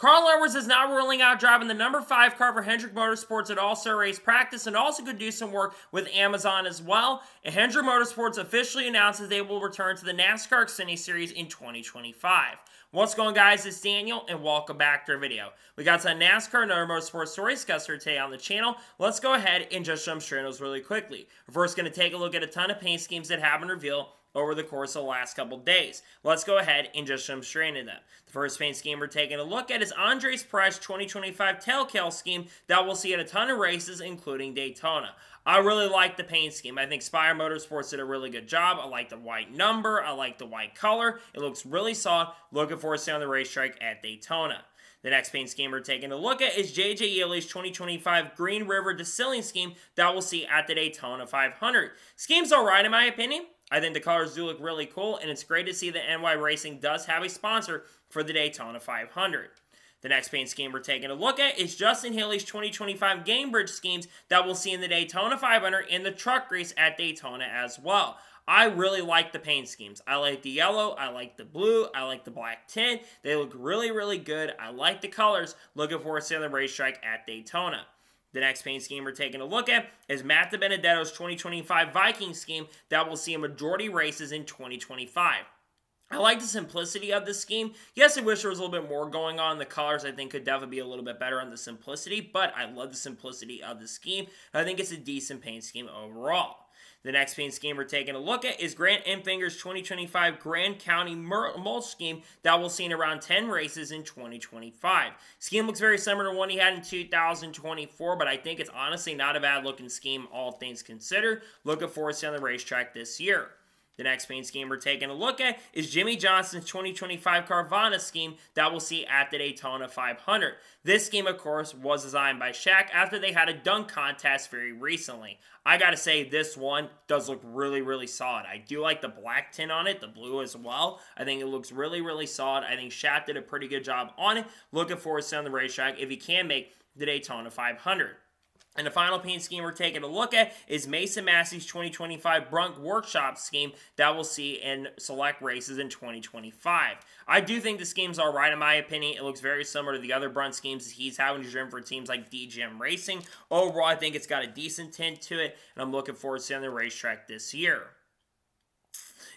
Carl Edwards is now ruling out driving the number 5 car for Hendrick Motorsports at All-Star Race Practice and also could do some work with Amazon as well. And Hendrick Motorsports officially announces they will return to the NASCAR Xfinity Series in 2025. What's going on, guys? It's Daniel and welcome back to our video. We got some NASCAR and other motorsports stories discussed here today on the channel. Let's go ahead and just jump straight into those really quickly. We're first going to take a look at a ton of paint schemes that have been revealed over the course of the last couple days. Let's go ahead and just jump straight into them. The first paint scheme we're taking a look at is Andres Perez 2025 Tailcal scheme that we'll see at a ton of races, including Daytona. I really like the paint scheme. I think Spire Motorsports did a really good job. I like the white number. I like the white color. It looks really solid. Looking forward to seeing on the racetrack at Daytona. The next paint scheme we're taking a look at is J.J. Yeley's 2025 Green River Distilling scheme that we'll see at the Daytona 500. Scheme's alright in my opinion. I think the colors do look really cool, and it's great to see that NY Racing does have a sponsor for the Daytona 500. The next paint scheme we're taking a look at is Justin Haley's 2025 Gamebridge schemes that we'll see in the Daytona 500 in the truck race at Daytona as well. I really like the paint schemes. I like the yellow, I like the blue, I like the black tint. They look really, really good. I like the colors. Looking forward to seeing the racetrack at Daytona. The next paint scheme we're taking a look at is Matt DiBenedetto's 2025 Viking scheme that will see a majority races in 2025. I like the simplicity of this scheme. Yes, I wish there was a little bit more going on. The colors, I think, could definitely be a little bit better on the simplicity, but I love the simplicity of the scheme. I think it's a decent paint scheme overall. The next paint scheme we're taking a look at is Grant Enfinger's 2025 Grand County Mulch scheme that we'll see in around 10 races in 2025. Scheme looks very similar to one he had in 2024, but I think it's honestly not a bad looking scheme, all things considered. Looking forward to seeing on the racetrack this year. The next paint scheme we're taking a look at is Jimmy Johnson's 2025 Carvana scheme that we'll see at the Daytona 500. This scheme, of course, was designed by Shaq after they had a dunk contest very recently. I gotta say, this one does look really, really solid. I do like the black tint on it, the blue as well. I think it looks really, really solid. I think Shaq did a pretty good job on it. Looking forward to seeing on the racetrack if he can make the Daytona 500. And the final paint scheme we're taking a look at is Mason Massey's 2025 Brunk Workshop scheme that we'll see in select races in 2025. I do think the scheme's alright in my opinion. It looks very similar to the other Brunt schemes he's having to driven for teams like DGM Racing. Overall, I think it's got a decent tint to it, and I'm looking forward to seeing the racetrack this year.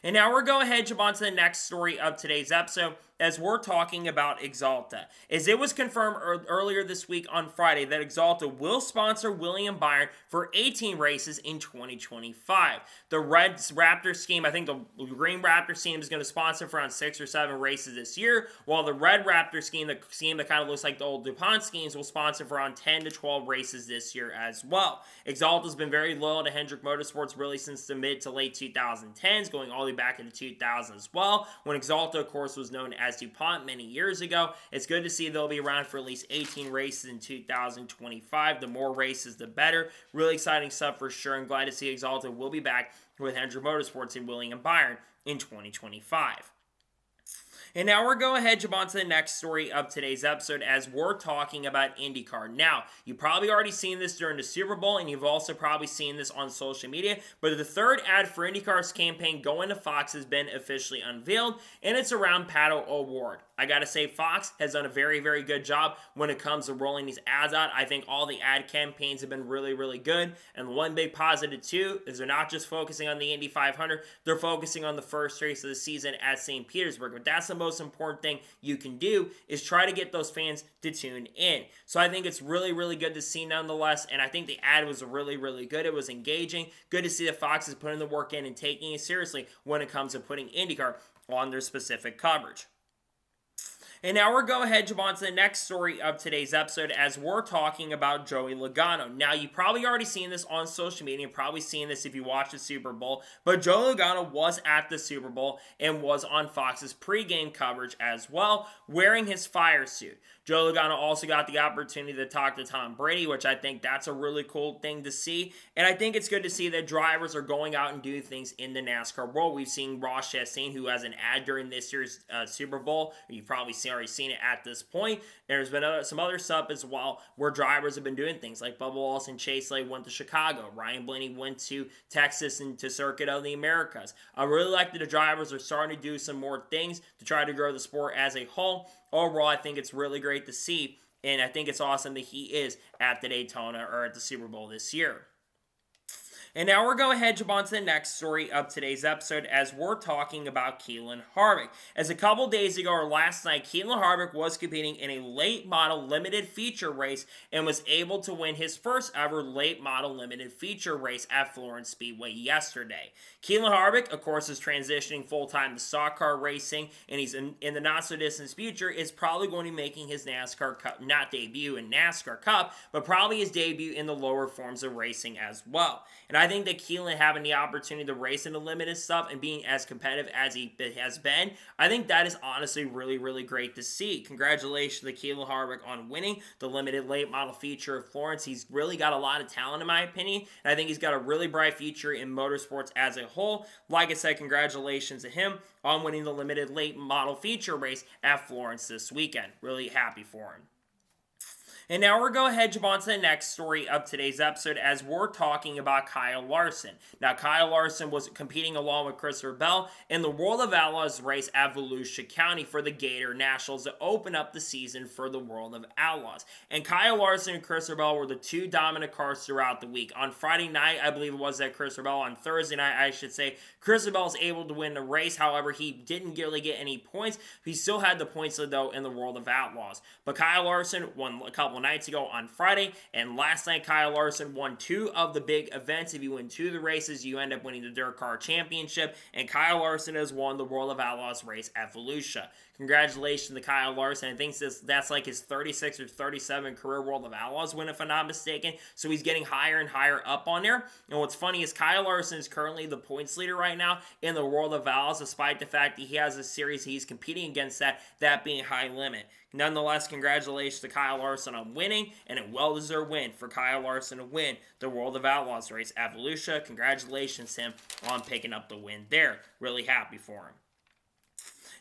And now we're going ahead and jump on to the next story of today's episode as we're talking about Axalta. As it was confirmed earlier this week on Friday that Axalta will sponsor William Byron for 18 races in 2025. The Red Raptor scheme, I think the Green Raptor scheme is going to sponsor for around 6 or 7 races this year, while the Red Raptor scheme, the scheme that kind of looks like the old DuPont schemes, will sponsor for around 10 to 12 races this year as well. Axalta's been very loyal to Hendrick Motorsports really since the mid to late 2010s, going all the way back into 2000 as well, when Axalta, of course, was known as DuPont many years ago. It's good to see they'll be around for at least 18 races in 2025. The more races, the better. Really exciting stuff for sure. I'm glad to see Axalta will be back with Hendrick Motorsports and William Byron in 2025. And now we're going ahead and jump on to the next story of today's episode as we're talking about IndyCar. Now, you've probably already seen this during the Super Bowl, and you've also probably seen this on social media, but the third ad for IndyCar's campaign going to Fox has been officially unveiled, and it's around Pato O'Ward. I gotta say, Fox has done a very, very good job when it comes to rolling these ads out. I think all the ad campaigns have been really, really good. And one big positive, too, is they're not just focusing on the Indy 500. They're focusing on the first race of the season at St. Petersburg. But that's the most important thing you can do is try to get those fans to tune in. So I think it's really, really good to see nonetheless. And I think the ad was really, really good. It was engaging. Good to see that Fox is putting the work in and taking it seriously when it comes to putting IndyCar on their specific coverage. And now we're going ahead and jump on to the next story of today's episode as we're talking about Joey Logano. Now, you've probably already seen this on social media, you've probably seen this if you watched the Super Bowl, but Joey Logano was at the Super Bowl and was on Fox's pregame coverage as well, wearing his fire suit. Joey Logano also got the opportunity to talk to Tom Brady, which I think that's a really cool thing to see. And I think it's good to see that drivers are going out and doing things in the NASCAR world. We've seen Ross Chastain, who has an ad during this year's Super Bowl. You've probably seen obviously already seen it at this point. There's been some other stuff as well where drivers have been doing things like Bubba Wallace and Chase Elliott went to Chicago. Ryan Blaney went to Texas and to Circuit of the Americas. I really like that the drivers are starting to do some more things to try to grow the sport as a whole. Overall, I think it's really great to see, and I think it's awesome that he is at the Daytona or at the Super Bowl this year. And now we're going to jump on to the next story of today's episode as we're talking about Keelan Harvick. As a couple days ago or last night, Keelan Harvick was competing in a late model limited feature race and was able to win his first ever late model limited feature race at Florence Speedway yesterday. Keelan Harvick, of course, is transitioning full-time to stock car racing, and he's in the not-so-distant future is probably going to be making his NASCAR Cup, not debut in NASCAR Cup, but probably his debut in the lower forms of racing as well. And I think that Keelan having the opportunity to race in the limited stuff and being as competitive as he has been, I think that is honestly really, really great to see. Congratulations to Keelan Harvick on winning the limited late model feature of Florence. He's really got a lot of talent in my opinion, and I think he's got a really bright future in motorsports as a whole. Like I said, congratulations to him on winning the limited late model feature race at Florence this weekend. Really happy for him. And now we're going to jump on to the next story of today's episode as we're talking about Kyle Larson. Now, Kyle Larson was competing along with Christopher Bell in the World of Outlaws race at Volusia County for the Gator Nationals to open up the season for the World of Outlaws. And Kyle Larson and Christopher Bell were the two dominant cars throughout the week. On Friday night, I believe it was that Christopher Bell. On Thursday night, I should say, Christopher Bell was able to win the race. However, he didn't really get any points. He still had the points, though, in the World of Outlaws. But Kyle Larson won a couple nights ago on Friday, and last night Kyle Larson won two of the big events. If you win two of the races, you end up winning the Dirt Car Championship, and Kyle Larson has won the World of Outlaws race at Volusia. Congratulations to Kyle Larson. I think that's like his 36 or 37 career World of Outlaws win, if I'm not mistaken. So he's getting higher and higher up on there. And what's funny is Kyle Larson is currently the points leader right now in the World of Outlaws, despite the fact that he has a series he's competing against that being high limit. Nonetheless, congratulations to Kyle Larson on winning, and a well-deserved win for Kyle Larson to win the World of Outlaws race at Volusia. Congratulations to him on picking up the win there. Really happy for him.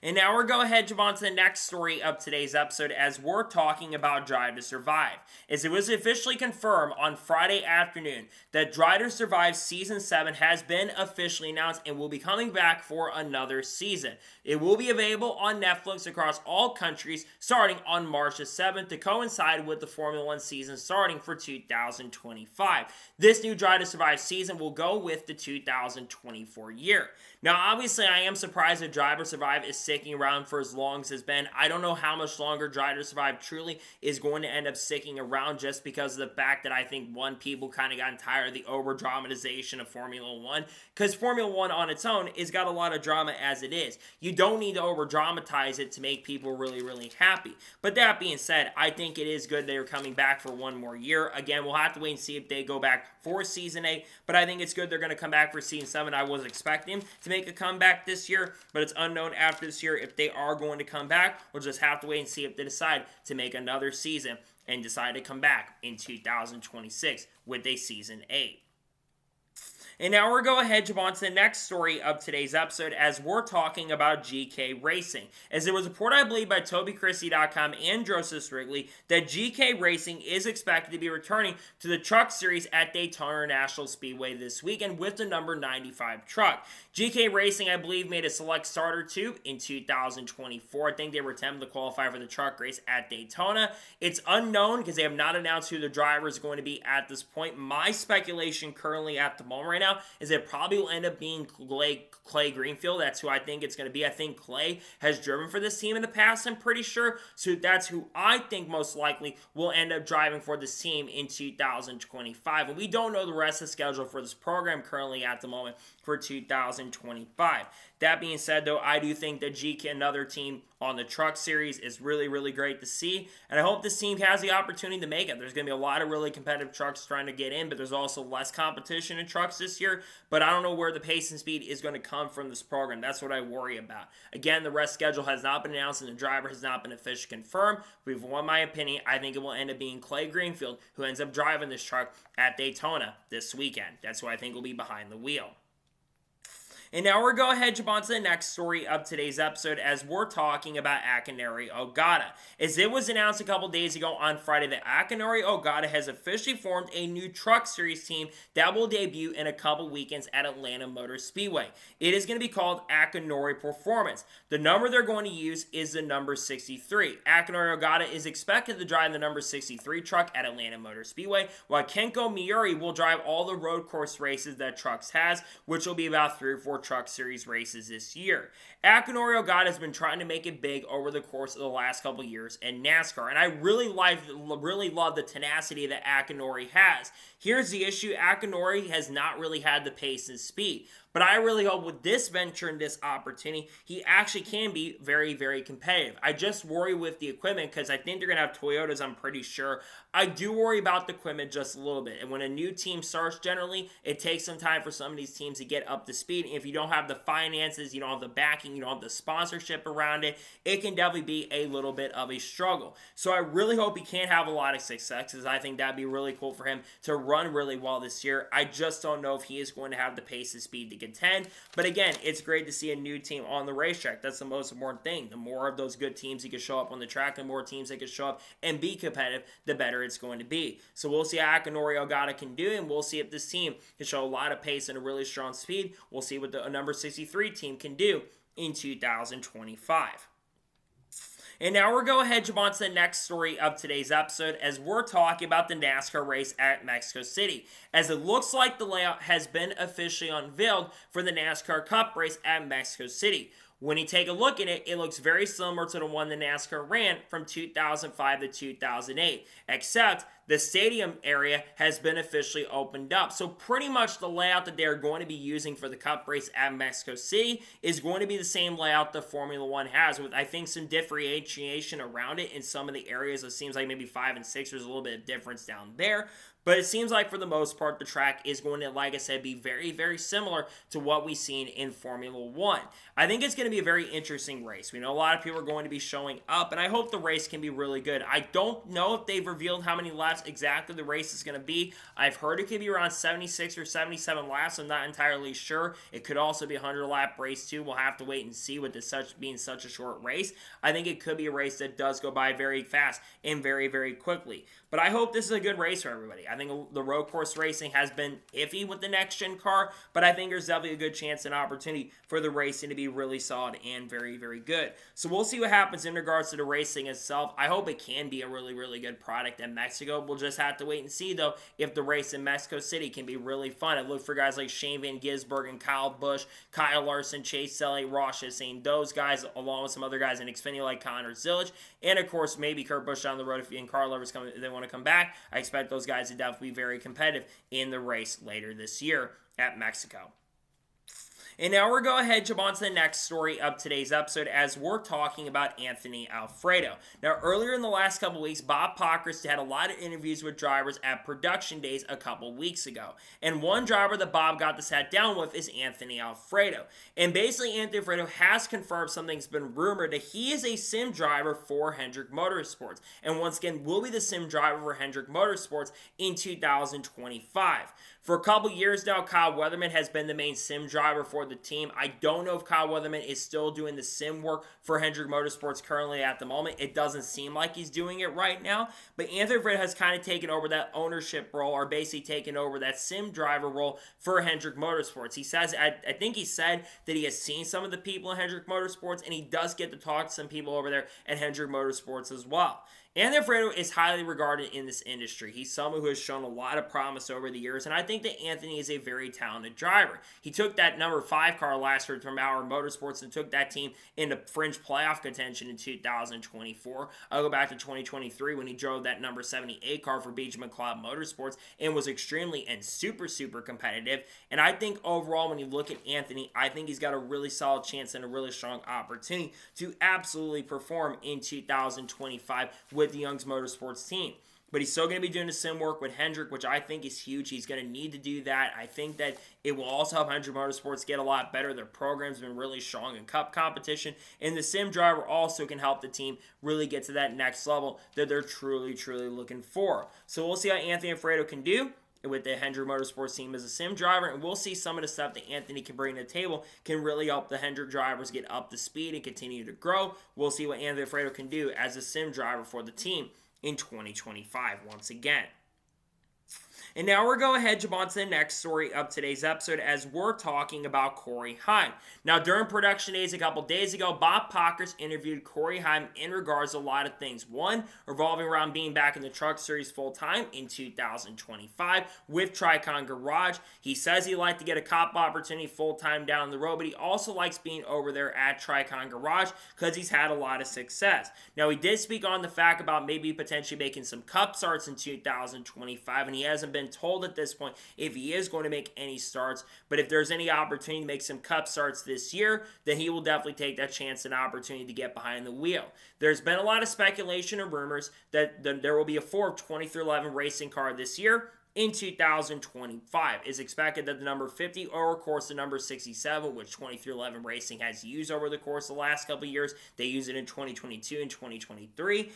And now we're going to jump on to the next story of today's episode as we're talking about Drive to Survive. As it was officially confirmed on Friday afternoon that Drive to Survive Season 7 has been officially announced and will be coming back for another season. It will be available on Netflix across all countries starting on March the 7th to coincide with the Formula 1 season starting for 2025. This new Drive to Survive season will go with the 2024 year. Now, obviously, I am surprised that Drive to Survive is sticking around for as long as it's been. I don't know how much longer Drive to Survive truly is going to end up sticking around just because of the fact that I think, one, people kind of gotten tired of the over-dramatization of Formula 1, because Formula 1 on its own has got a lot of drama as it is. You don't need to over-dramatize it to make people really, really happy. But that being said, I think it is good they're coming back for one more year. Again, we'll have to wait and see if they go back for Season 8, but I think it's good they're going to come back for Season 7. I was expecting to make a comeback this year, but it's unknown after this year if they are going to come back. We'll just have to wait and see if they decide to make another season and decide to come back in 2026 with a Season 8. And now we're going to jump on to the next story of today's episode as we're talking about GK Racing. As it was reported, I believe, by TobyChristie.com and Joseph Wrigley that GK Racing is expected to be returning to the Truck Series at Daytona International Speedway this weekend with the number 95 truck. GK Racing, I believe, made a select starter too in 2024. I think they were attempting to qualify for the truck race at Daytona. It's unknown because they have not announced who the driver is going to be at this point. My speculation currently at the moment right now is it probably will end up being Clay Greenfield. That's who I think it's going to be. I think Clay has driven for this team in the past, I'm pretty sure. So that's who I think most likely will end up driving for this team in 2025. And we don't know the rest of the schedule for this program currently at the moment for 2025. That being said, though, I do think that GK, another team on the Truck Series, is really, really great to see. And I hope this team has the opportunity to make it. There's going to be a lot of really competitive trucks trying to get in, but there's also less competition in trucks this year. But I don't know where the pace and speed is going to come from this program. That's what I worry about. Again, the rest schedule has not been announced and the driver has not been officially confirmed. But if you want my opinion, I think it will end up being Clay Greenfield who ends up driving this truck at Daytona this weekend. That's who I think will be behind the wheel. And now we're going to head jump on to the next story of today's episode as we're talking about Akinori Ogata. As it was announced a couple days ago on Friday that Akinori Ogata has officially formed a new truck series team that will debut in a couple weekends at Atlanta Motor Speedway. It is going to be called Akinori Performance. The number they're going to use is the number 63. Akinori Ogata is expected to drive the number 63 truck at Atlanta Motor Speedway, while Kenko Miuri will drive all the road course races that Trucks has, which will be about 3 or 4 Truck Series races this year. Akinori Ogata has been trying to make it big over the course of the last couple years in NASCAR, and I really love the tenacity that Akinori has. Here's the issue: Akinori has not really had the pace and speed. But I really hope with this venture and this opportunity, he actually can be very, very competitive. I just worry with the equipment because I think they're going to have Toyotas, I'm pretty sure. I do worry about the equipment just a little bit. And when a new team starts, generally, it takes some time for some of these teams to get up to speed. And if you don't have the finances, you don't have the backing, you don't have the sponsorship around it, it can definitely be a little bit of a struggle. So I really hope he can have a lot of success because I think that'd be really cool for him to run really well this year. I just don't know if he is going to have the pace and speed to contend. But again, it's great to see a new team on the racetrack. That's the most important thing. The more of those good teams that can show up on the track, the more teams that can show up and be competitive, the better it's going to be. So we'll see how Akinori Ogata can do, and we'll see if this team can show a lot of pace and a really strong speed. We'll see what the number 63 team can do in 2025. And now we're going ahead and jump on to the next story of today's episode as we're talking about the NASCAR race at Mexico City. As it looks like the layout has been officially unveiled for the NASCAR Cup race at Mexico City. When you take a look at it, it looks very similar to the one that NASCAR ran from 2005 to 2008, except the stadium area has been officially opened up. So pretty much the layout that they're going to be using for the Cup race at Mexico City is going to be the same layout the Formula One has, with I think some differentiation around it in some of the areas. It seems like maybe 5 and 6, there's a little bit of difference down there. But it seems like for the most part, the track is going to, like I said, be very, very similar to what we've seen in Formula One. I think it's going to be a very interesting race. We know a lot of people are going to be showing up, and I hope the race can be really good. I don't know if they've revealed how many laps exactly the race is going to be. I've heard it could be around 76 or 77 laps. I'm not entirely sure. It could also be a 100-lap race, too. We'll have to wait and see with this being such a short race. I think it could be a race that does go by very fast and very, very quickly. But I hope this is a good race for everybody. I think the road course racing has been iffy with the next-gen car, but I think there's definitely a good chance and opportunity for the racing to be really solid and very, very good. So we'll see what happens in regards to the racing itself. I hope it can be a really, really good product in Mexico. We'll just have to wait and see, though, if the race in Mexico City can be really fun. I look for guys like Shane Van Gisbergen and Kyle Busch, Kyle Larson, Chase Elliott, Ross Chastain, those guys, along with some other guys in Xfinity like Connor Zilisch, and of course, maybe Kurt Busch down the road if Car Lovers they want to come back. I expect those guys to definitely be very competitive in the race later this year at Mexico. And now we're going ahead and jump on to the next story of today's episode as we're talking about Anthony Alfredo. Now, earlier in the last couple weeks, Bob Pockrass had a lot of interviews with drivers at production days a couple weeks ago. And one driver that Bob got to sat down with is Anthony Alfredo. And basically, Anthony Alfredo has confirmed something that's been rumored that he is a sim driver for Hendrick Motorsports. And once again, will be the sim driver for Hendrick Motorsports in 2025. For a couple years now, Kyle Weatherman has been the main sim driver for the team. I don't know if Kyle Weatherman is still doing the sim work for Hendrick Motorsports currently at the moment. It doesn't seem like he's doing it right now. But Anthony Fred has kind of taken over that ownership role, or basically taken over that sim driver role for Hendrick Motorsports. He says, I think he said that he has seen some of the people in Hendrick Motorsports, and he does get to talk to some people over there at Hendrick Motorsports as well. Anthony Alfredo is highly regarded in this industry. He's someone who has shown a lot of promise over the years, and I think that Anthony is a very talented driver. He took that number 5 car last year from Auer Motorsports and took that team into fringe playoff contention in 2024. I'll go back to 2023 when he drove that number 78 car for Beach McLeod Motorsports and was extremely and super competitive. And I think overall, when you look at Anthony, I think he's got a really solid chance and a really strong opportunity to absolutely perform in 2025 with the Young's Motorsports team. But he's still going to be doing the sim work with Hendrick, which I think is huge. He's going to need to do that. I think that it will also help Hendrick Motorsports get a lot better. Their program's been really strong in cup competition. And the sim driver also can help the team really get to that next level that they're truly looking for. So we'll see how Anthony Alfredo can do. with the Hendrick Motorsports team as a sim driver, and we'll see some of the stuff that Anthony can bring to the table can really help the Hendrick drivers get up to speed and continue to grow. We'll see what Anthony Fredo can do as a sim driver for the team in 2025 once again. And now we're going to head on to the next story of today's episode as we're talking about Corey Heim. Now, during production days a couple days ago, Bob Pockrass interviewed Corey Heim in regards to a lot of things. One, revolving around being back in the Truck Series full-time in 2025 with Tricon Garage. He says he'd like to get a cop opportunity full-time down the road, but he also likes being over there at Tricon Garage because he's had a lot of success. Now, he did speak on the fact about maybe potentially making some cup starts in 2025, and he hasn't been told at this point if he is going to make any starts, but if there's any opportunity to make some cup starts this year, then he will definitely take that chance and opportunity to get behind the wheel. There's been a lot of speculation and rumors that there will be a Ford 2311 racing car this year. In 2025, it's expected that the number 50 or of course the number 67, which 2311 Racing has used over the course of the last couple of years, they use it in 2022 and 2023.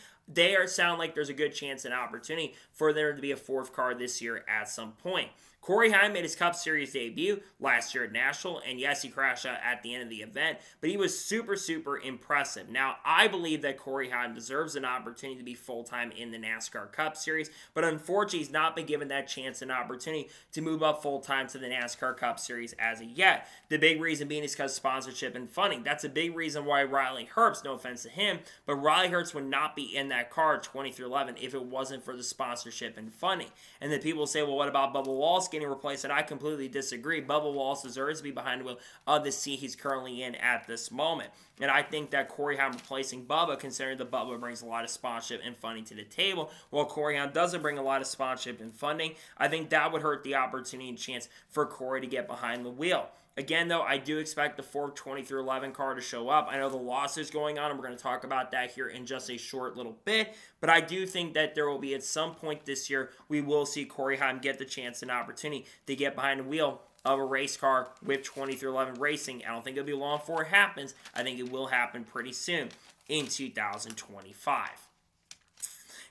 Sound like there's a good chance and opportunity for there to be a fourth car this year at some point. Corey Heim made his Cup Series debut last year at Nashville, and yes, he crashed out at the end of the event, but he was super, super impressive. Now, I believe that Corey Heim deserves an opportunity to be full-time in the NASCAR Cup Series, but unfortunately, he's not been given that chance and opportunity to move up full-time to the NASCAR Cup Series as of yet. The big reason being is because sponsorship and funding. That's a big reason why Riley Herbst, no offense to him, but Riley Herbst would not be in that car 2311 if it wasn't for the sponsorship and funding. And then people say, well, what about Bubba Wallace getting replaced? And I completely disagree. Bubba Wallace deserves to be behind the wheel of the seat he's currently in at this moment. And I think that Corey Heim replacing Bubba, considering that Bubba brings a lot of sponsorship and funding to the table, while Corey Heim doesn't bring a lot of sponsorship and funding, I think that would hurt the opportunity and chance for Corey to get behind the wheel. Again, though, I do expect the Ford 2311 car to show up. I know the loss is going on, and we're going to talk about that here in just a short little bit. But I do think that there will be, at some point this year, we will see Corey Heim get the chance and opportunity to get behind the wheel of a race car with 2311 Racing. I don't think it'll be long before it happens. I think it will happen pretty soon in 2025.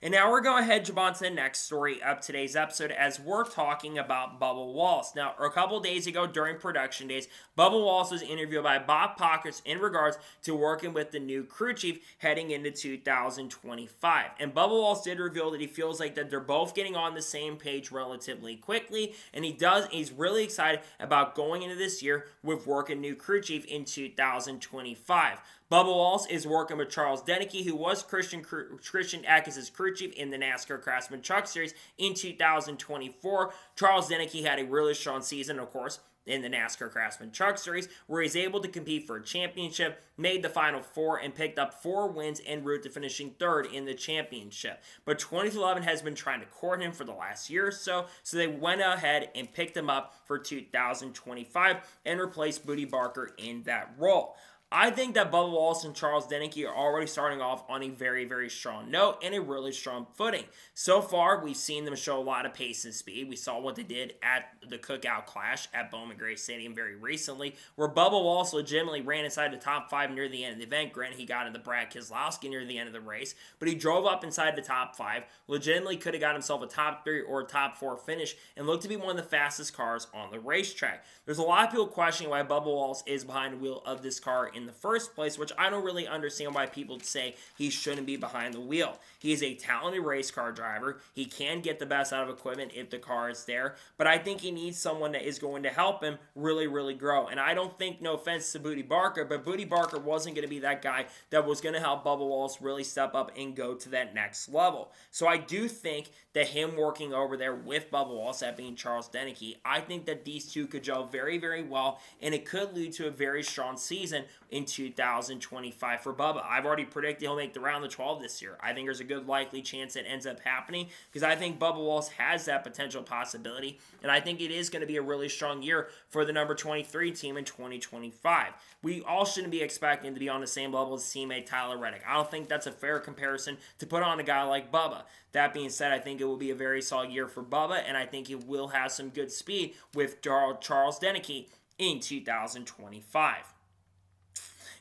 And now we're going to head on to the next story of today's episode as we're talking about Bubba Wallace. Now, a couple days ago during production days, Bubba Wallace was interviewed by Bob Pockrass in regards to working with the new crew chief heading into 2025. And Bubba Wallace did reveal that he feels like that they're both getting on the same page relatively quickly, and he's really excited about going into this year with working new crew chief in 2025. Bubba Wallace is working with Charles Deneke, who was Christian Eckes' crew chief in the NASCAR Craftsman Truck Series in 2024. Charles Deneke had a really strong season, of course, in the NASCAR Craftsman Truck Series, where he's able to compete for a championship, made the Final Four, and picked up 4 wins en route to finishing 3rd in the championship. But 2011 has been trying to court him for the last year or so they went ahead and picked him up for 2025 and replaced Booty Barker in that role. I think that Bubba Wallace and Charles Deneke are already starting off on a very, very strong note and a really strong footing. So far, we've seen them show a lot of pace and speed. We saw what they did at the Cookout Clash at Bowman Gray Stadium very recently, where Bubba Wallace legitimately ran inside the top 5 near the end of the event. Granted, he got into Brad Keselowski near the end of the race, but he drove up inside the top 5, legitimately could have got himself a top 3 or a top 4 finish, and looked to be one of the fastest cars on the racetrack. There's a lot of people questioning why Bubba Wallace is behind the wheel of this car in the first place, which I don't really understand why people say he shouldn't be behind the wheel. He is a talented race car driver. He can get the best out of equipment if the car is there, but I think he needs someone that is going to help him really, really grow. And I don't think, no offense to Booty Barker, but Booty Barker wasn't going to be that guy that was going to help Bubba Wallace really step up and go to that next level. So I do think that him working over there with Bubba Wallace, that being Charles Deneke, I think that these two could gel very, very well, and it could lead to a very strong season in 2025 for Bubba. I've already predicted he'll make the round of 12 this year. I think there's a good likely chance it ends up happening because I think Bubba Wallace has that potential possibility, and I think it is going to be a really strong year for the number 23 team in 2025. We all shouldn't be expecting to be on the same level as teammate Tyler Reddick. I don't think that's a fair comparison to put on a guy like Bubba. That being said, I think it will be a very solid year for Bubba, and I think he will have some good speed with Charles Deneke in 2025.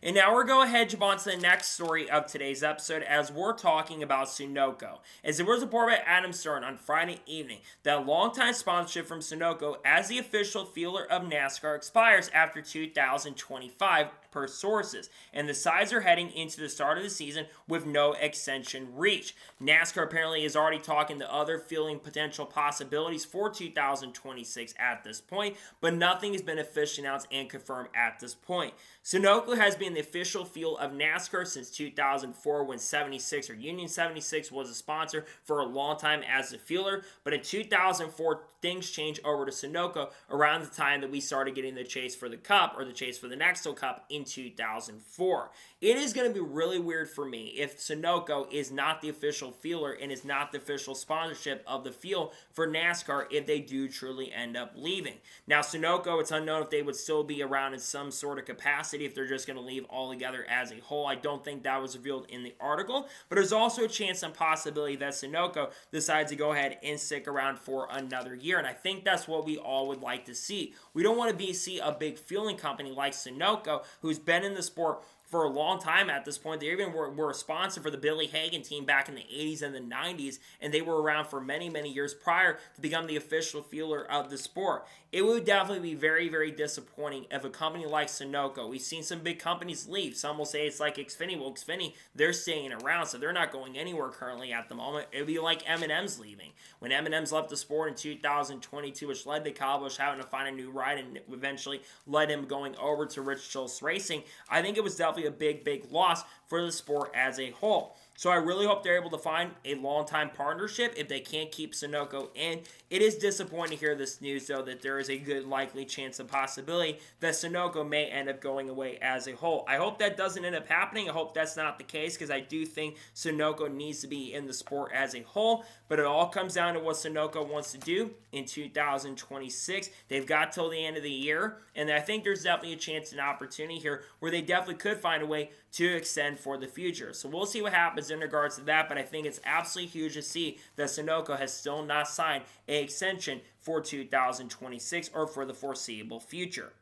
And now we're going to head on to the next story of today's episode as we're talking about Sunoco. As it was reported by Adam Stern on Friday evening that longtime sponsorship from Sunoco as the official fielder of NASCAR expires after 2025 per sources, and the sides are heading into the start of the season with no extension reached. NASCAR apparently is already talking to other fielding potential possibilities for 2026 at this point, but nothing has been officially announced and confirmed at this point. Sunoco has been the official field of NASCAR since 2004 when 76 or Union 76 was a sponsor for a long time as a fielder, but in 2004 things changed over to Sunoco around the time that we started getting the chase for the Cup or the chase for the Nextel Cup in 2004. It is going to be really weird for me if Sunoco is not the official fielder and is not the official sponsorship of the field for NASCAR if they do truly end up leaving. Now, Sunoco, it's unknown if they would still be around in some sort of capacity if they're just going to leave altogether as a whole. I don't think that was revealed in the article, but there's also a chance and possibility that Sunoco decides to go ahead and stick around for another year, and I think that's what we all would like to see. We don't want to see a big fueling company like Sunoco, who's been in the sport for a long time at this point. They even were a sponsor for the Billy Hagan team back in the 80s and the 90s, and they were around for many, many years prior to become the official fielder of the sport. It would definitely be very, very disappointing if a company like Sunoco, we've seen some big companies leave. Some will say it's like Xfinity. Well, Xfinity, they're staying around, so they're not going anywhere currently at the moment. It would be like M&M's leaving. When M&M's left the sport in 2022, which led to Kyle Busch having to find a new ride and eventually led him going over to Rich Schultz Racing, I think it was definitely a big, big loss for the sport as a whole. So I really hope they're able to find a long-time partnership if they can't keep Sunoco in. It is disappointing to hear this news, though, that there is a good likely chance and possibility that Sunoco may end up going away as a whole. I hope that doesn't end up happening. I hope that's not the case because I do think Sunoco needs to be in the sport as a whole. But it all comes down to what Sunoco wants to do in 2026. They've got till the end of the year, and I think there's definitely a chance and opportunity here where they definitely could find a way to extend for the future. So we'll see what happens in regards to that, but I think it's absolutely huge to see that Sunoco has still not signed an extension for 2026 or for the foreseeable future.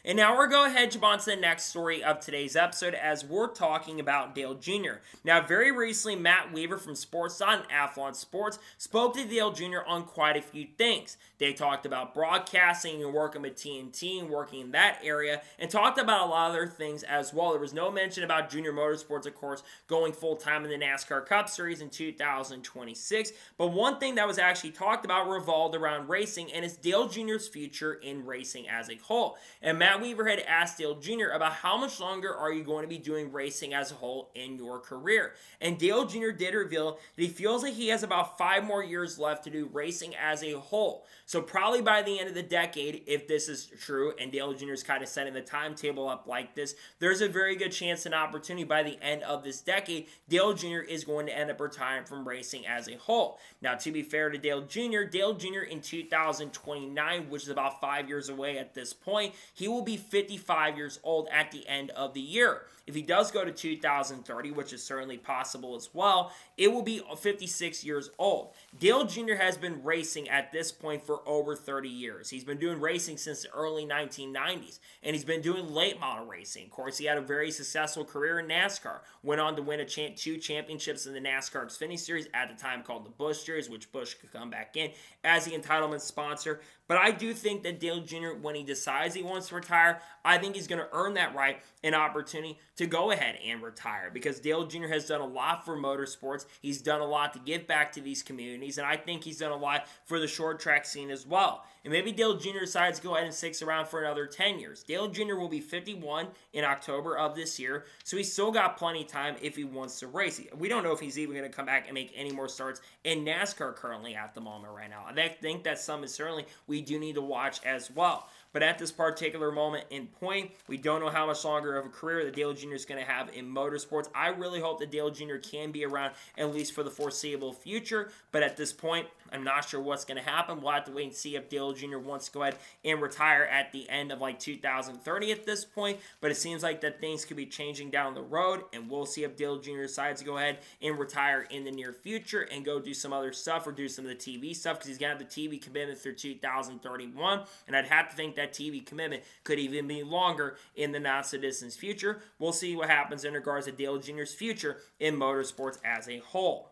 And now we're going to head on to the next story of today's episode as we're talking about Dale Jr. Now, very recently, Matt Weaver from Sports.com and Athlon Sports spoke to Dale Jr. on quite a few things. They talked about broadcasting and working with TNT and working in that area and talked about a lot of other things as well. There was no mention about Junior Motorsports, of course, going full-time in the NASCAR Cup Series in 2026. But one thing that was actually talked about revolved around racing and is Dale Jr.'s future in racing as a whole. And Matt Weaver had asked Dale Jr. about how much longer are you going to be doing racing as a whole in your career. And Dale Jr. did reveal that he feels like he has about 5 more years left to do racing as a whole. So probably by the end of the decade, if this is true, and Dale Jr. is kind of setting the timetable up like this, there's a very good chance and opportunity by the end of this decade, Dale Jr. is going to end up retiring from racing as a whole. Now, to be fair to Dale Jr. in 2029, which is about 5 years away at this point, he will be 55 years old at the end of the year. If he does go to 2030, which is certainly possible as well, it will be 56 years old. Dale Jr. has been racing at this point for over 30 years. He's been doing racing since the early 1990s, and he's been doing late model racing. Of course, he had a very successful career in NASCAR. Went on to win 2 championships in the NASCAR Xfinity Series, at the time called the Busch Series, which Busch could come back in as the entitlement sponsor. But I do think that Dale Jr., when he decides he wants to retire, I think he's going to earn that right and opportunity to go ahead and retire, because Dale Jr. has done a lot for motorsports. He's done a lot to give back to these communities, and I think he's done a lot for the short track scene as well. And maybe Dale Jr. decides to go ahead and sticks around for another 10 years. Dale Jr. will be 51 in October of this year, so he's still got plenty of time if he wants to race. We don't know if he's even going to come back and make any more starts in NASCAR currently at the moment right now. I think that's something certainly we do need to watch as well. But at this particular moment in point, we don't know how much longer of a career that Dale Jr. is going to have in motorsports. I really hope that Dale Jr. can be around at least for the foreseeable future. But at this point, I'm not sure what's going to happen. We'll have to wait and see if Dale Jr. wants to go ahead and retire at the end of 2030 at this point. But it seems like that things could be changing down the road, and we'll see if Dale Jr. decides to go ahead and retire in the near future and go do some other stuff or do some of the TV stuff, because he's going to have the TV commitment through 2031. And I'd have to think that that TV commitment could even be longer in the not-so-distant future. We'll see what happens in regards to Dale Jr.'s future in motorsports as a whole.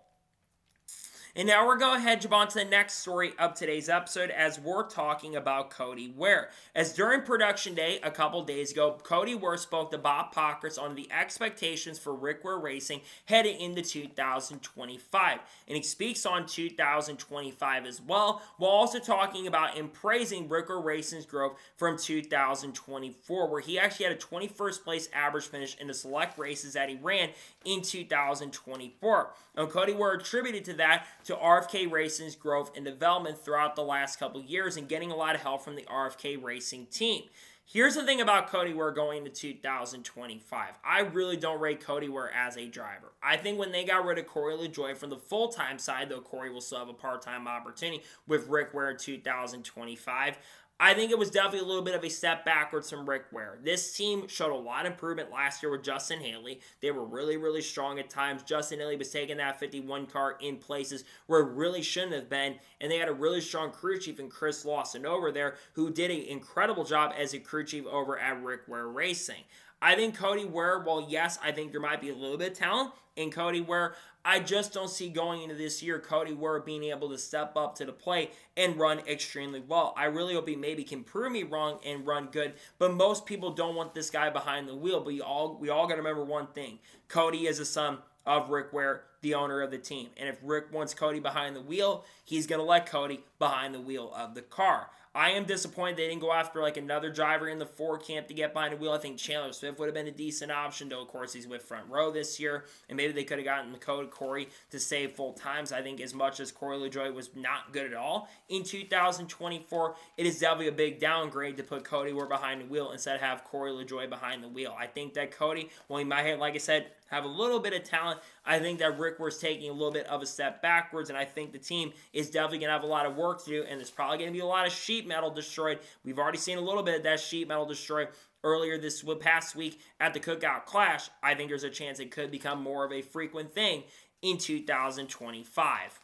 And now we're going to head on to the next story of today's episode as we're talking about Cody Ware. As during production day a couple days ago, Cody Ware spoke to Bob Pockrass on the expectations for Rick Ware Racing headed into 2025. And he speaks on 2025 as well, while also talking about and praising Rick Ware Racing's growth from 2024, where he actually had a 21st place average finish in the select races that he ran in 2024. And Cody Ware attributed to that to RFK Racing's growth and development throughout the last couple years and getting a lot of help from the RFK Racing team. Here's the thing about Cody Ware going into 2025. I really don't rate Cody Ware as a driver. I think when they got rid of Corey LaJoie from the full-time side, though Corey will still have a part-time opportunity with Rick Ware in 2025, I think it was definitely a little bit of a step backwards from Rick Ware. This team showed a lot of improvement last year with Justin Haley. They were really, really strong at times. Justin Haley was taking that 51 car in places where it really shouldn't have been, and they had a really strong crew chief in Chris Lawson over there who did an incredible job as a crew chief over at Rick Ware Racing. I think Cody Ware, well, yes, I think there might be a little bit of talent in Cody Ware. I just don't see going into this year Cody Ware being able to step up to the plate and run extremely well. I really hope he maybe can prove me wrong and run good, but most people don't want this guy behind the wheel. But we all got to remember one thing. Cody is a son of Rick Ware, the owner of the team. And if Rick wants Cody behind the wheel, he's going to let Cody behind the wheel of the car. I am disappointed they didn't go after like another driver in the Ford camp to get behind the wheel. I think Chandler Smith would have been a decent option, though of course he's with Front Row this year, and maybe they could have gotten Corey to save full times. I think as much as Corey LaJoie was not good at all in 2024, it is definitely a big downgrade to put Cody Ware behind the wheel instead of have Corey LaJoie behind the wheel. I think that Cody, well, he might have, like I said, have a little bit of talent. I think that Rick Ware's taking a little bit of a step backwards, and I think the team is definitely going to have a lot of work to do, and there's probably going to be a lot of sheet metal destroyed. We've already seen a little bit of that sheet metal destroyed earlier this past week at the Cookout Clash. I think there's a chance it could become more of a frequent thing in 2025.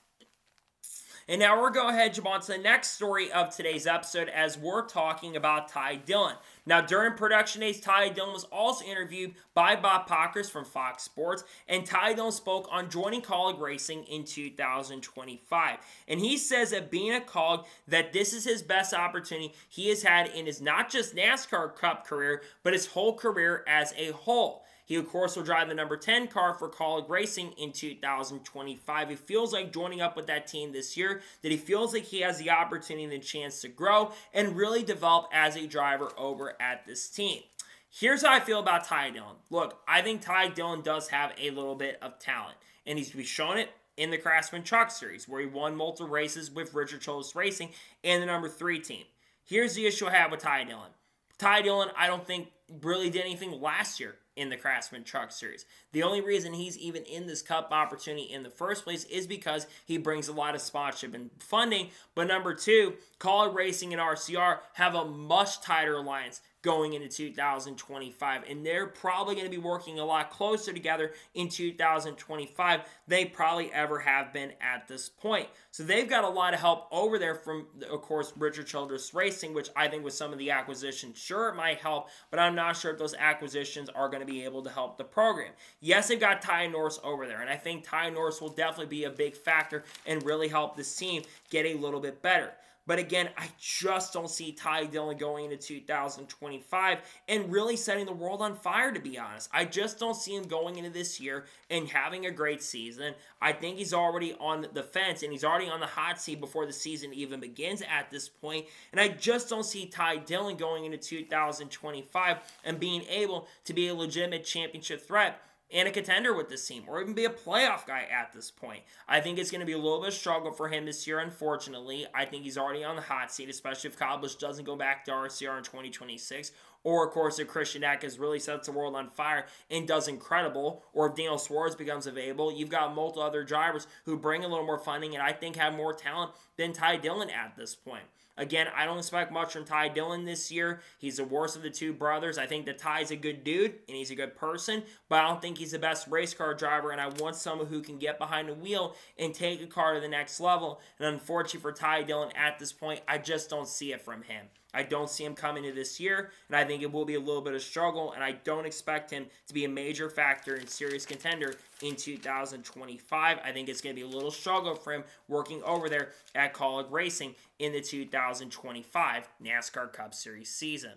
And now we're going to head on to the next story of today's episode as we're talking about Ty Dillon. Now, during production days, Ty Dillon was also interviewed by Bob Pockrass from Fox Sports, and Ty Dillon spoke on joining Kaulig Racing in 2025. And he says that being a Kaulig, that this is his best opportunity he has had in his not just NASCAR Cup career, but his whole career as a whole. He, of course, will drive the number 10 car for Kaulig Racing in 2025. He feels like joining up with that team this year, that he feels like he has the opportunity and the chance to grow and really develop as a driver over at this team. Here's how I feel about Ty Dillon. Look, I think Ty Dillon does have a little bit of talent, and he's shown it in the Craftsman Truck Series, where he won multiple races with Richard Childress Racing and the number 3 team. Here's the issue I have with Ty Dillon. Ty Dillon, I don't think really did anything last year in the Craftsman Truck Series. The only reason he's even in this Cup opportunity in the first place is because he brings a lot of sponsorship and funding. But number 2, Kaulig Racing and RCR have a much tighter alliance going into 2025, and they're probably going to be working a lot closer together in 2025 than they probably ever have been at this point. So they've got a lot of help over there from, of course, Richard Childress Racing, which I think with some of the acquisitions, sure, it might help, but I'm not sure if those acquisitions are going to be able to help the program. Yes, they've got Ty Norris over there, and I think Ty Norris will definitely be a big factor and really help this team get a little bit better. But again, I just don't see Ty Dillon going into 2025 and really setting the world on fire, to be honest. I just don't see him going into this year and having a great season. I think he's already on the fence and he's already on the hot seat before the season even begins at this point. And I just don't see Ty Dillon going into 2025 and being able to be a legitimate championship threat and a contender with this team, or even be a playoff guy at this point. I think it's going to be a little bit of struggle for him this year, unfortunately. I think he's already on the hot seat, especially if Kyle Busch doesn't go back to RCR in 2026, or, of course, if Christian Eckes really sets the world on fire and does incredible, or if Daniel Suarez becomes available. You've got multiple other drivers who bring a little more funding and I think have more talent than Ty Dillon at this point. Again, I don't expect much from Ty Dillon this year. He's the worst of the two brothers. I think that Ty's a good dude and he's a good person, but I don't think he's the best race car driver, and I want someone who can get behind the wheel and take a car to the next level. And unfortunately for Ty Dillon at this point, I just don't see it from him. I don't see him coming to this year, and I think it will be a little bit of struggle, and I don't expect him to be a major factor and serious contender in 2025. I think it's going to be a little struggle for him working over there at Kaulig Racing in the 2025 NASCAR Cup Series season.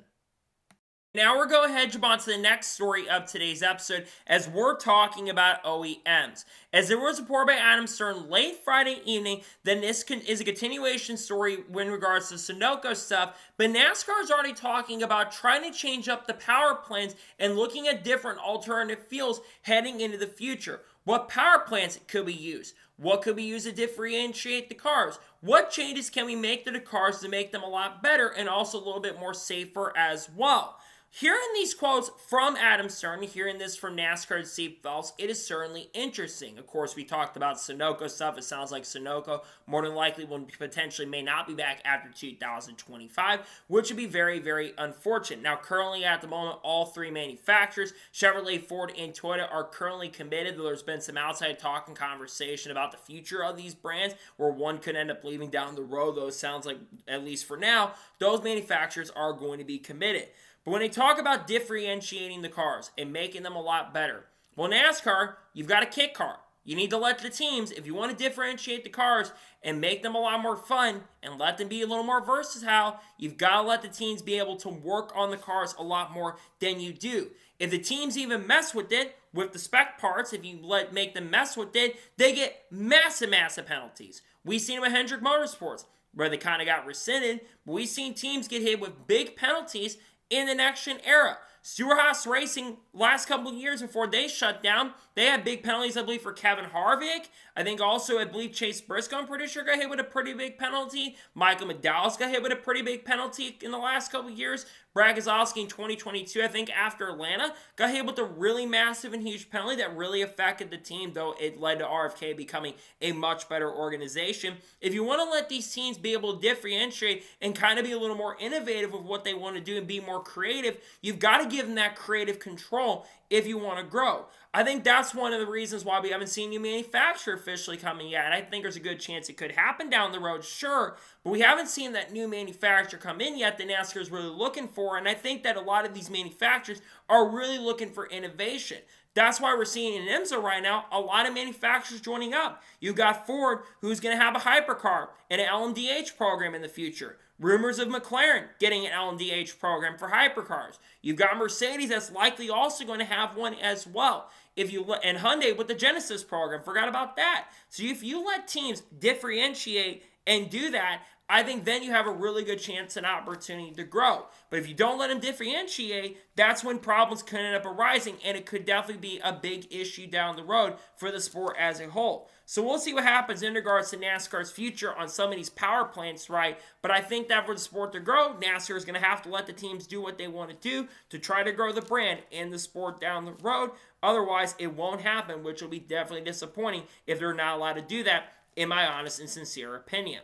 Now we're going to jump on to the next story of today's episode as we're talking about OEMs. As there was a report by Adam Stern late Friday evening, then this is a continuation story in regards to Sunoco stuff, but NASCAR is already talking about trying to change up the power plants and looking at different alternative fuels heading into the future. What power plants could we use? What could we use to differentiate the cars? What changes can we make to the cars to make them a lot better and also a little bit more safer as well? Hearing these quotes from Adam Stern, hearing this from NASCAR's Steve Phelps, it is certainly interesting. Of course, we talked about Sunoco stuff. It sounds like Sunoco more than likely will potentially may not be back after 2025, which would be very, very unfortunate. Now, currently at the moment, all three manufacturers, Chevrolet, Ford, and Toyota, are currently committed. There's been some outside talk and conversation about the future of these brands, where one could end up leaving down the road. Though it sounds like, at least for now, those manufacturers are going to be committed. But when they talk about differentiating the cars and making them a lot better, well, NASCAR, you've got a kit car. You need to let the teams, if you want to differentiate the cars and make them a lot more fun and let them be a little more versatile, you've got to let the teams be able to work on the cars a lot more than you do. If the teams even mess with it, with the spec parts, if you make them mess with it, they get massive, massive penalties. We've seen it with Hendrick Motorsports, where they kind of got rescinded, but we've seen teams get hit with big penalties in the next-gen era. Stewart-Haas Racing, last couple of years before they shut down, they had big penalties, I believe, for Kevin Harvick. I think also, I believe Chase Briscoe, I'm pretty sure, got hit with a pretty big penalty. Michael McDowell's got hit with a pretty big penalty in the last couple of years. Brad Keselowski in 2022, I think, after Atlanta, got hit with a really massive and huge penalty that really affected the team, though it led to RFK becoming a much better organization. If you want to let these teams be able to differentiate and kind of be a little more innovative with what they want to do and be more creative, you've got to give them that creative control if you want to grow. I think that's one of the reasons why we haven't seen new manufacturer officially coming yet. And I think there's a good chance it could happen down the road, sure. But we haven't seen that new manufacturer come in yet that NASCAR is really looking for. And I think that a lot of these manufacturers are really looking for innovation. That's why we're seeing in IMSA right now a lot of manufacturers joining up. You've got Ford, who's going to have a hypercar and an LMDH program in the future. Rumors of McLaren getting an LMDH program for hypercars. You've got Mercedes that's likely also going to have one as well. And Hyundai with the Genesis program, forgot about that. So if you let teams differentiate and do that, I think then you have a really good chance and opportunity to grow. But if you don't let them differentiate, that's when problems could end up arising, and it could definitely be a big issue down the road for the sport as a whole. So we'll see what happens in regards to NASCAR's future on some of these power plants, right? But I think that for the sport to grow, NASCAR is going to have to let the teams do what they want to do to try to grow the brand and the sport down the road. Otherwise, it won't happen, which will be definitely disappointing if they're not allowed to do that, in my honest and sincere opinion.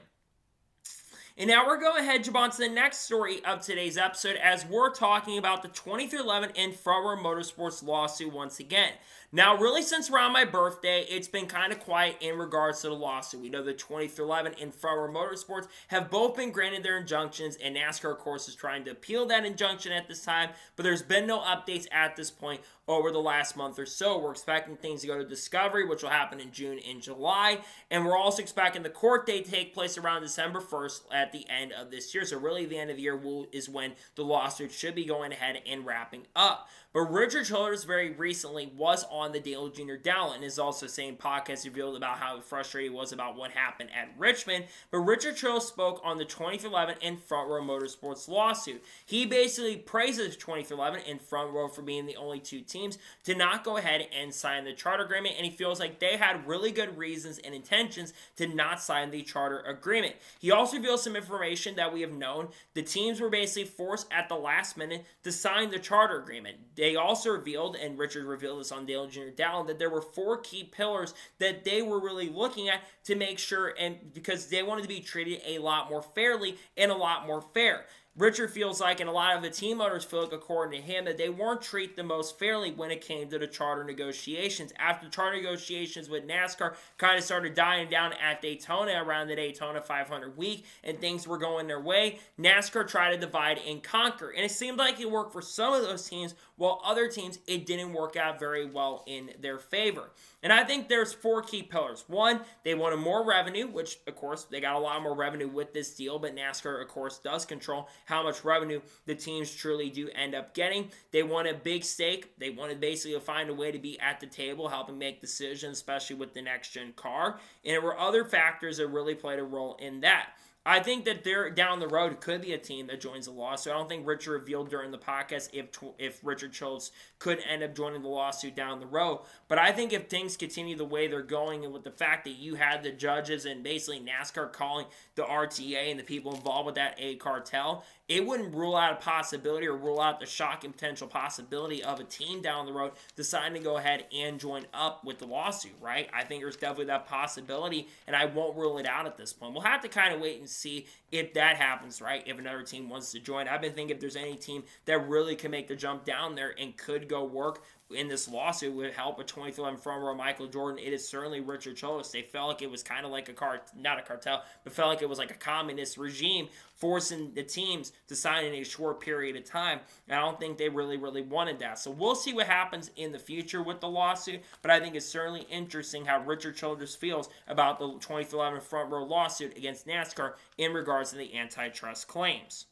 And now we're going ahead and jump on to the next story of today's episode as we're talking about the 2311 and Front Row Motorsports lawsuit once again. Now, really, since around my birthday, it's been kind of quiet in regards to the lawsuit. We know the 2311 and Front Row Motorsports have both been granted their injunctions, and NASCAR, of course, is trying to appeal that injunction at this time, but there's been no updates at this point over the last month or so. We're expecting things to go to discovery, which will happen in June and July, and we're also expecting the court date to take place around December 1st at the end of this year. So really, the end of the year is when the lawsuit should be going ahead and wrapping up. But Richard Childress very recently was on the Dale Jr. Dow and is also saying podcast revealed about how frustrated he was about what happened at Richmond. But Richard Childress spoke on the 2311 and Front Row Motorsports lawsuit. He basically praises 2311 and Front Row for being the only two teams to not go ahead and sign the charter agreement, and he feels like they had really good reasons and intentions to not sign the charter agreement. He also reveals some information that we have known. The teams were basically forced at the last minute to sign the charter agreement. They also revealed, and Richard revealed this on Dale Jr. Dallin, that there were 4 key pillars that they were really looking at to make sure, and because they wanted to be treated a lot more fairly and a lot more fair. Richard feels like, and a lot of the team owners feel like, according to him, that they weren't treated the most fairly when it came to the charter negotiations. After the charter negotiations with NASCAR kind of started dying down at Daytona around the Daytona 500 week, and things were going their way, NASCAR tried to divide and conquer. And it seemed like it worked for some of those teams, while other teams, it didn't work out very well in their favor. And I think there's 4 key pillars. One, they wanted more revenue, which, of course, they got a lot more revenue with this deal, but NASCAR, of course, does control how much revenue the teams truly do end up getting. They wanted a big stake. They wanted basically to find a way to be at the table, helping make decisions, especially with the next-gen car. And there were other factors that really played a role in that. I think that they're down the road could be a team that joins the lawsuit. I don't think Richard revealed during the podcast if Richard Schultz could end up joining the lawsuit down the road. But I think if things continue the way they're going, and with the fact that you had the judges and basically NASCAR calling the RTA and the people involved with that a cartel, it wouldn't rule out a possibility or rule out the shocking potential possibility of a team down the road deciding to go ahead and join up with the lawsuit, right? I think there's definitely that possibility, and I won't rule it out at this point. We'll have to kind of wait and see if that happens, right? If another team wants to join. I've been thinking if there's any team that really can make the jump down there and could go work in this lawsuit with help with 2011 front row Michael Jordan, it is certainly Richard Schultz. They felt like it was kind of like not a cartel, but felt like it was like a communist regime forcing the teams to sign in a short period of time. And I don't think they really wanted that. So we'll see what happens in the future with the lawsuit, but I think it's certainly interesting how Richard Schultz feels about the 2011 front row lawsuit against NASCAR in regards to the antitrust claims.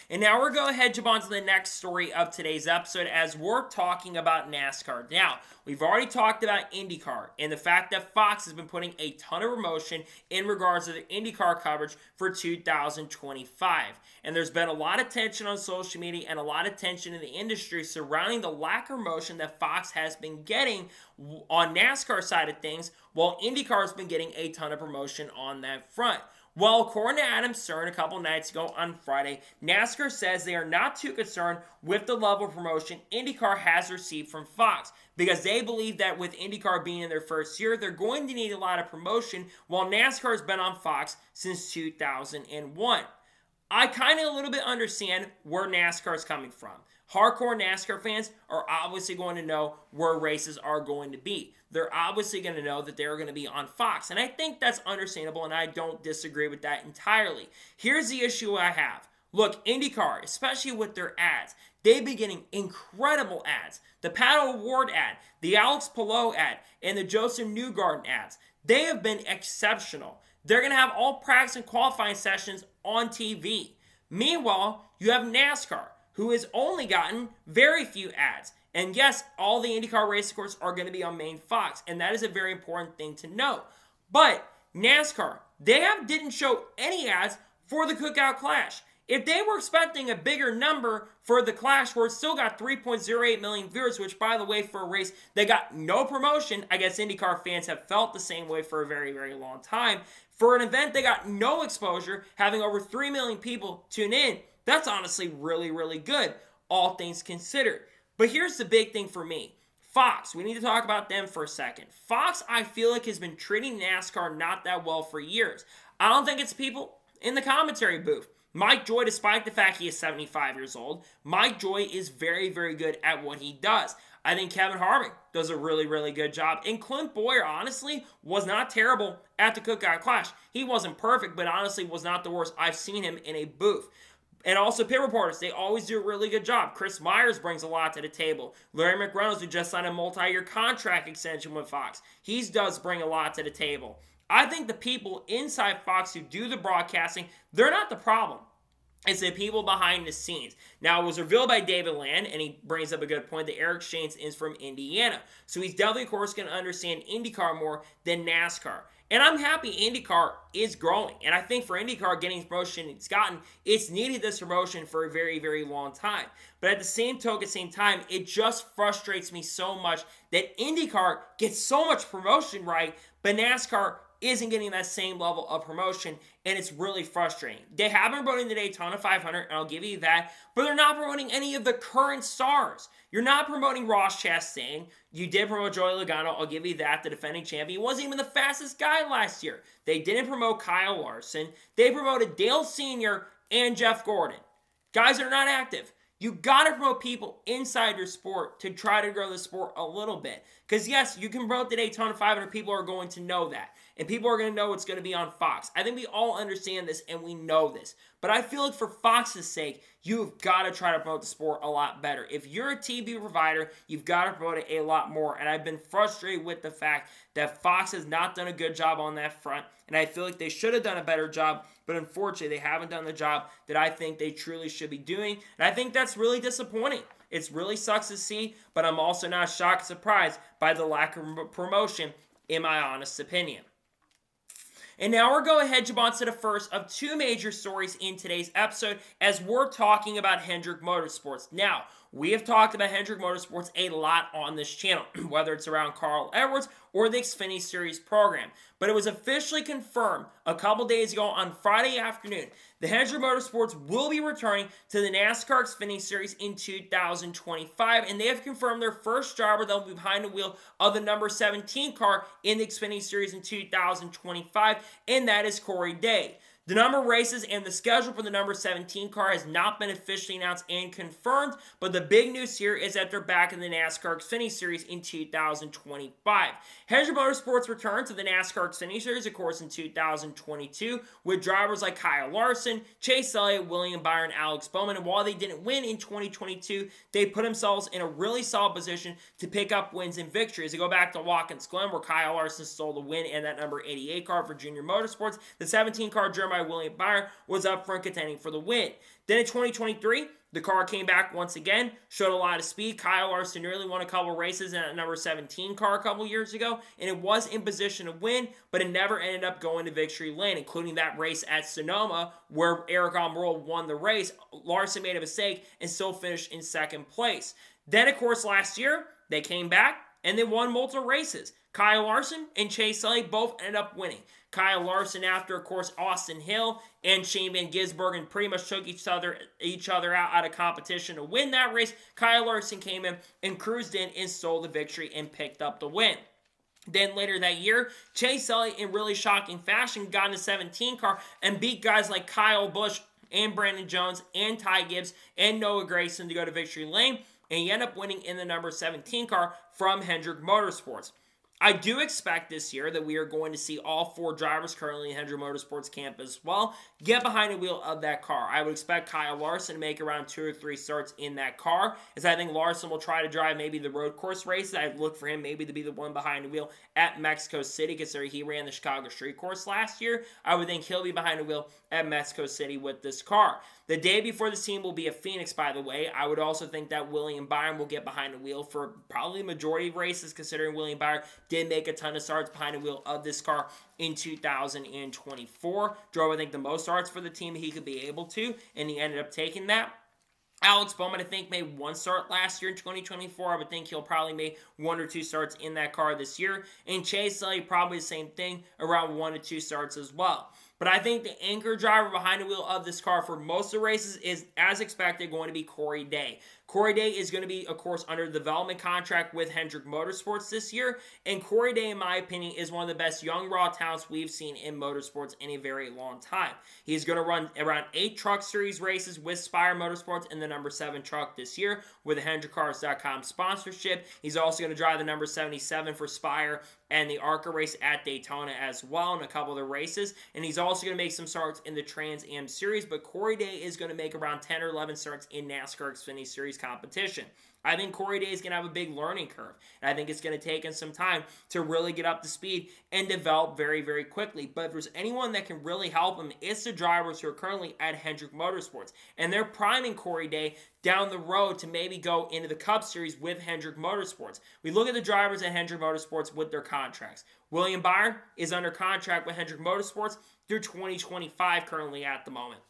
And now we're going to jump on to the next story of today's episode as we're talking about NASCAR. Now, we've already talked about IndyCar and the fact that Fox has been putting a ton of promotion in regards to the IndyCar coverage for 2025. And there's been a lot of tension on social media and a lot of tension in the industry surrounding the lack of promotion that Fox has been getting on NASCAR side of things, while IndyCar has been getting a ton of promotion on that front. Well, according to Adam Stern a couple nights ago on Friday, NASCAR says they are not too concerned with the level of promotion IndyCar has received from Fox because they believe that with IndyCar being in their first year, they're going to need a lot of promotion while NASCAR has been on Fox since 2001. I kind of a little bit understand where NASCAR is coming from. Hardcore NASCAR fans are obviously going to know where races are going to be. They're obviously going to know that they're going to be on Fox. And I think that's understandable, and I don't disagree with that entirely. Here's the issue I have. Look, IndyCar, especially with their ads, they've been getting incredible ads. The Pato O'Ward ad, the Alex Palou ad, and the Joseph Newgarden ads. They have been exceptional. They're going to have all practice and qualifying sessions on TV. Meanwhile, you have NASCAR, who has only gotten very few ads. And yes, all the IndyCar race courses are going to be on main Fox, and that is a very important thing to know. But NASCAR, they didn't show any ads for the Cookout Clash. If they were expecting a bigger number for the Clash, where it still got 3.08 million viewers, which, by the way, for a race they got no promotion, I guess IndyCar fans have felt the same way for a very, very long time. For an event they got no exposure, having over 3 million people tune in, that's honestly really, really good, all things considered. But here's the big thing for me. Fox, we need to talk about them for a second. Fox, I feel like, has been treating NASCAR not that well for years. I don't think it's people in the commentary booth. Mike Joy, despite the fact he is 75 years old, Mike Joy is very, very good at what he does. I think Kevin Harvick does a really, really good job. And Clint Boyer, honestly, was not terrible at the Cookout Clash. He wasn't perfect, but honestly was not the worst I've seen him in a booth. And also pit reporters, they always do a really good job. Chris Myers brings a lot to the table. Larry McReynolds, who just signed a multi-year contract extension with Fox, he does bring a lot to the table. I think the people inside Fox who do the broadcasting, they're not the problem. It's the people behind the scenes. Now, it was revealed by David Land, and he brings up a good point, that Eric Shanes is from Indiana. So he's definitely, of course, going to understand IndyCar more than NASCAR. And I'm happy IndyCar is growing. And I think for IndyCar getting the promotion it's needed this promotion for a very, very long time. But at the same time, it just frustrates me so much that IndyCar gets so much promotion right, but NASCAR isn't getting that same level of promotion, and it's really frustrating. They have been promoting the Daytona 500, and I'll give you that, but they're not promoting any of the current stars. You're not promoting Ross Chastain. You did promote Joey Logano, I'll give you that, the defending champion. He wasn't even the fastest guy last year. They didn't promote Kyle Larson. They promoted Dale Sr. and Jeff Gordon. Guys that are not active. You got to promote people inside your sport to try to grow the sport a little bit. Because yes, you can promote the Daytona 500. People are going to know that. And people are going to know it's going to be on Fox. I think we all understand this and we know this. But I feel like for Fox's sake, you've got to try to promote the sport a lot better. If you're a TV provider, you've got to promote it a lot more. And I've been frustrated with the fact that Fox has not done a good job on that front. And I feel like they should have done a better job. But unfortunately, they haven't done the job that I think they truly should be doing. And I think that's really disappointing. It really sucks to see, but I'm also not shocked and surprised by the lack of promotion, in my honest opinion. And now we're going ahead, jump on to the first of two major stories in today's episode as we're talking about Hendrick Motorsports. Now, we have talked about Hendrick Motorsports a lot on this channel, whether it's around Carl Edwards or the Xfinity Series program. But it was officially confirmed a couple days ago on Friday afternoon. The Hendrick Motorsports will be returning to the NASCAR Xfinity Series in 2025, and they have confirmed their first driver that will be behind the wheel of the number 17 car in the Xfinity Series in 2025, and that is Corey Day. The number of races and the schedule for the number 17 car has not been officially announced and confirmed, but the big news here is that they're back in the NASCAR Xfinity Series in 2025. Hendrick Motorsports returned to the NASCAR Xfinity Series, of course, in 2022 with drivers like Kyle Larson, Chase Elliott, William Byron, Alex Bowman, and while they didn't win in 2022, they put themselves in a really solid position to pick up wins and victories. They go back to Watkins Glen where Kyle Larson stole the win in that number 88 car for Junior Motorsports. The 17 car Jeremiah William Byron was up front contending for the win. Then in 2023, the car came back once again, showed a lot of speed. Kyle Larson nearly won a couple races in that number 17 car a couple years ago, and it was in position to win, but it never ended up going to victory lane, including that race at Sonoma where Eric Almirola won the race. Larson made a mistake and still finished in second place. Then, of course, last year, they came back and they won multiple races. Kyle Larson and Chase Elliott both ended up winning. Kyle Larson after, of course, Austin Hill and Shane Van Gisbergen pretty much took each other out of competition to win that race. Kyle Larson came in and cruised in and stole the victory and picked up the win. Then later that year, Chase Elliott, in really shocking fashion, got in a 17 car and beat guys like Kyle Busch and Brandon Jones and Ty Gibbs and Noah Gragson to go to victory lane. And he ended up winning in the number 17 car from Hendrick Motorsports. I do expect this year that we are going to see all four drivers currently in Hendrick Motorsports camp as well get behind the wheel of that car. I would expect Kyle Larson to make around 2 or 3 starts in that car, as I think Larson will try to drive maybe the road course races. I'd look for him maybe to be the one behind the wheel at Mexico City, considering he ran the Chicago Street Course last year. I would think he'll be behind the wheel at Mexico City with this car. The day before this team will be at Phoenix, by the way. I would also think that William Byron will get behind the wheel for probably the majority of races, considering William Byron did make a ton of starts behind the wheel of this car in 2024. Drove, I think, the most starts for the team he could be able to, and he ended up taking that. Alex Bowman, I think, made 1 start last year in 2024. I would think he'll probably make 1 or 2 starts in that car this year. And Chase Elliott, probably the same thing, around 1 to 2 starts as well. But I think the anchor driver behind the wheel of this car for most of the races is, as expected, going to be Corey Day. Corey Day is going to be, of course, under the development contract with Hendrick Motorsports this year. And Corey Day, in my opinion, is one of the best young raw talents we've seen in motorsports in a very long time. He's going to run around 8 Truck Series races with Spire Motorsports in the number 7 truck this year with the HendrickCars.com sponsorship. He's also going to drive the number 77 for Spire and the ARCA race at Daytona as well in a couple of the races. And he's also going to make some starts in the Trans Am Series. But Corey Day is going to make around 10 or 11 starts in NASCAR Xfinity Series competition. I think Corey Day is going to have a big learning curve. And I think it's going to take him some time to really get up to speed and develop very, very quickly. But if there's anyone that can really help him, it's the drivers who are currently at Hendrick Motorsports. And they're priming Corey Day down the road to maybe go into the Cup Series with Hendrick Motorsports. We look at the drivers at Hendrick Motorsports with their contracts. William Byron is under contract with Hendrick Motorsports through 2025 currently at the moment.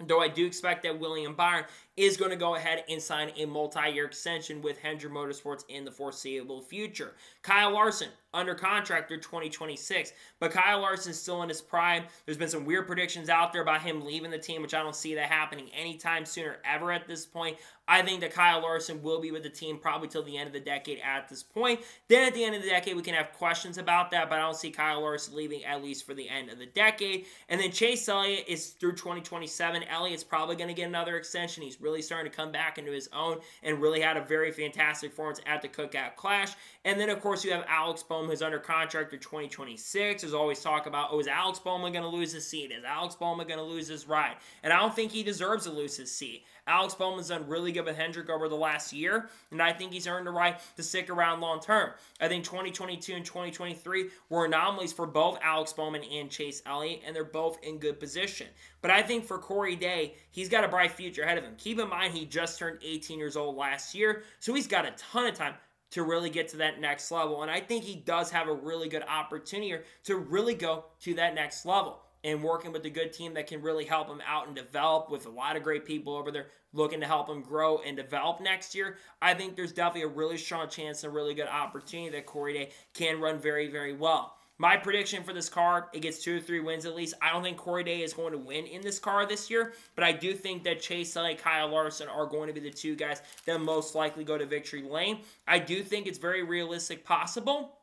Though I do expect that William Byron is going to go ahead and sign a multi-year extension with Hendrick Motorsports in the foreseeable future. Kyle Larson under contract through 2026. But Kyle Larson's still in his prime. There's been some weird predictions out there about him leaving the team, which I don't see that happening anytime soon or ever at this point. I think that Kyle Larson will be with the team probably till the end of the decade at this point. Then at the end of the decade, we can have questions about that, but I don't see Kyle Larson leaving at least for the end of the decade. And then Chase Elliott is through 2027. Elliott's probably going to get another extension. He's really starting to come back into his own and really had a very fantastic performance at the Cookout Clash. And then, of course, you have Alex Bowman, who's under contract through 2026. There's always talk about, is Alex Bowman going to lose his seat? Is Alex Bowman going to lose his ride? And I don't think he deserves to lose his seat. Alex Bowman's done really good with Hendrick over the last year, and I think he's earned the right to stick around long term. I think 2022 and 2023 were anomalies for both Alex Bowman and Chase Elliott, and they're both in good position. But I think for Corey Day, he's got a bright future ahead of him. Keep in mind, he just turned 18 years old last year, so he's got a ton of time to really get to that next level. And I think he does have a really good opportunity to really go to that next level. And working with a good team that can really help him out and develop with a lot of great people over there looking to help him grow and develop next year, I think there's definitely a really strong chance and a really good opportunity that Corey Day can run very, very well. My prediction for this car, it gets 2 or 3 wins at least. I don't think Corey Day is going to win in this car this year, but I do think that Chase Elliott, Kyle Larson are going to be the two guys that most likely go to victory lane. I do think it's very realistic possible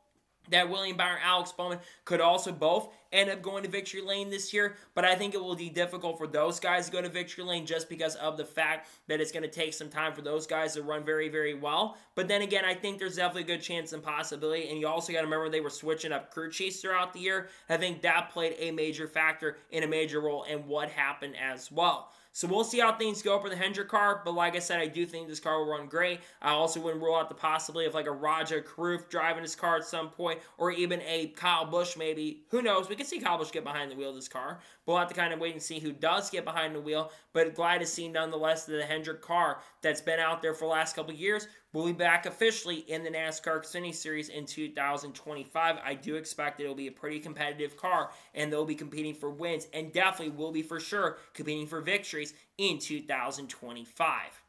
that William Byron, Alex Bowman could also both end up going to victory lane this year, but I think it will be difficult for those guys to go to victory lane just because of the fact that it's going to take some time for those guys to run very, very well. But then again, I think there's definitely a good chance and possibility, and you also got to remember they were switching up crew chiefs throughout the year. I think that played a major factor in a major role in what happened as well. So we'll see how things go for the Hendrick car, but like I said, I do think this car will run great. I also wouldn't rule out the possibility of like a Raja Karuf driving his car at some point, or even a Kyle Busch maybe. Who knows? We could see Kyle Busch get behind the wheel of this car. We'll have to kind of wait and see who does get behind the wheel, but glad to see nonetheless that the Hendrick car that's been out there for the last couple of years will be back officially in the NASCAR Xfinity Series in 2025. I do expect it'll be a pretty competitive car, and they'll be competing for wins, and definitely will be for sure competing for victories in 2025.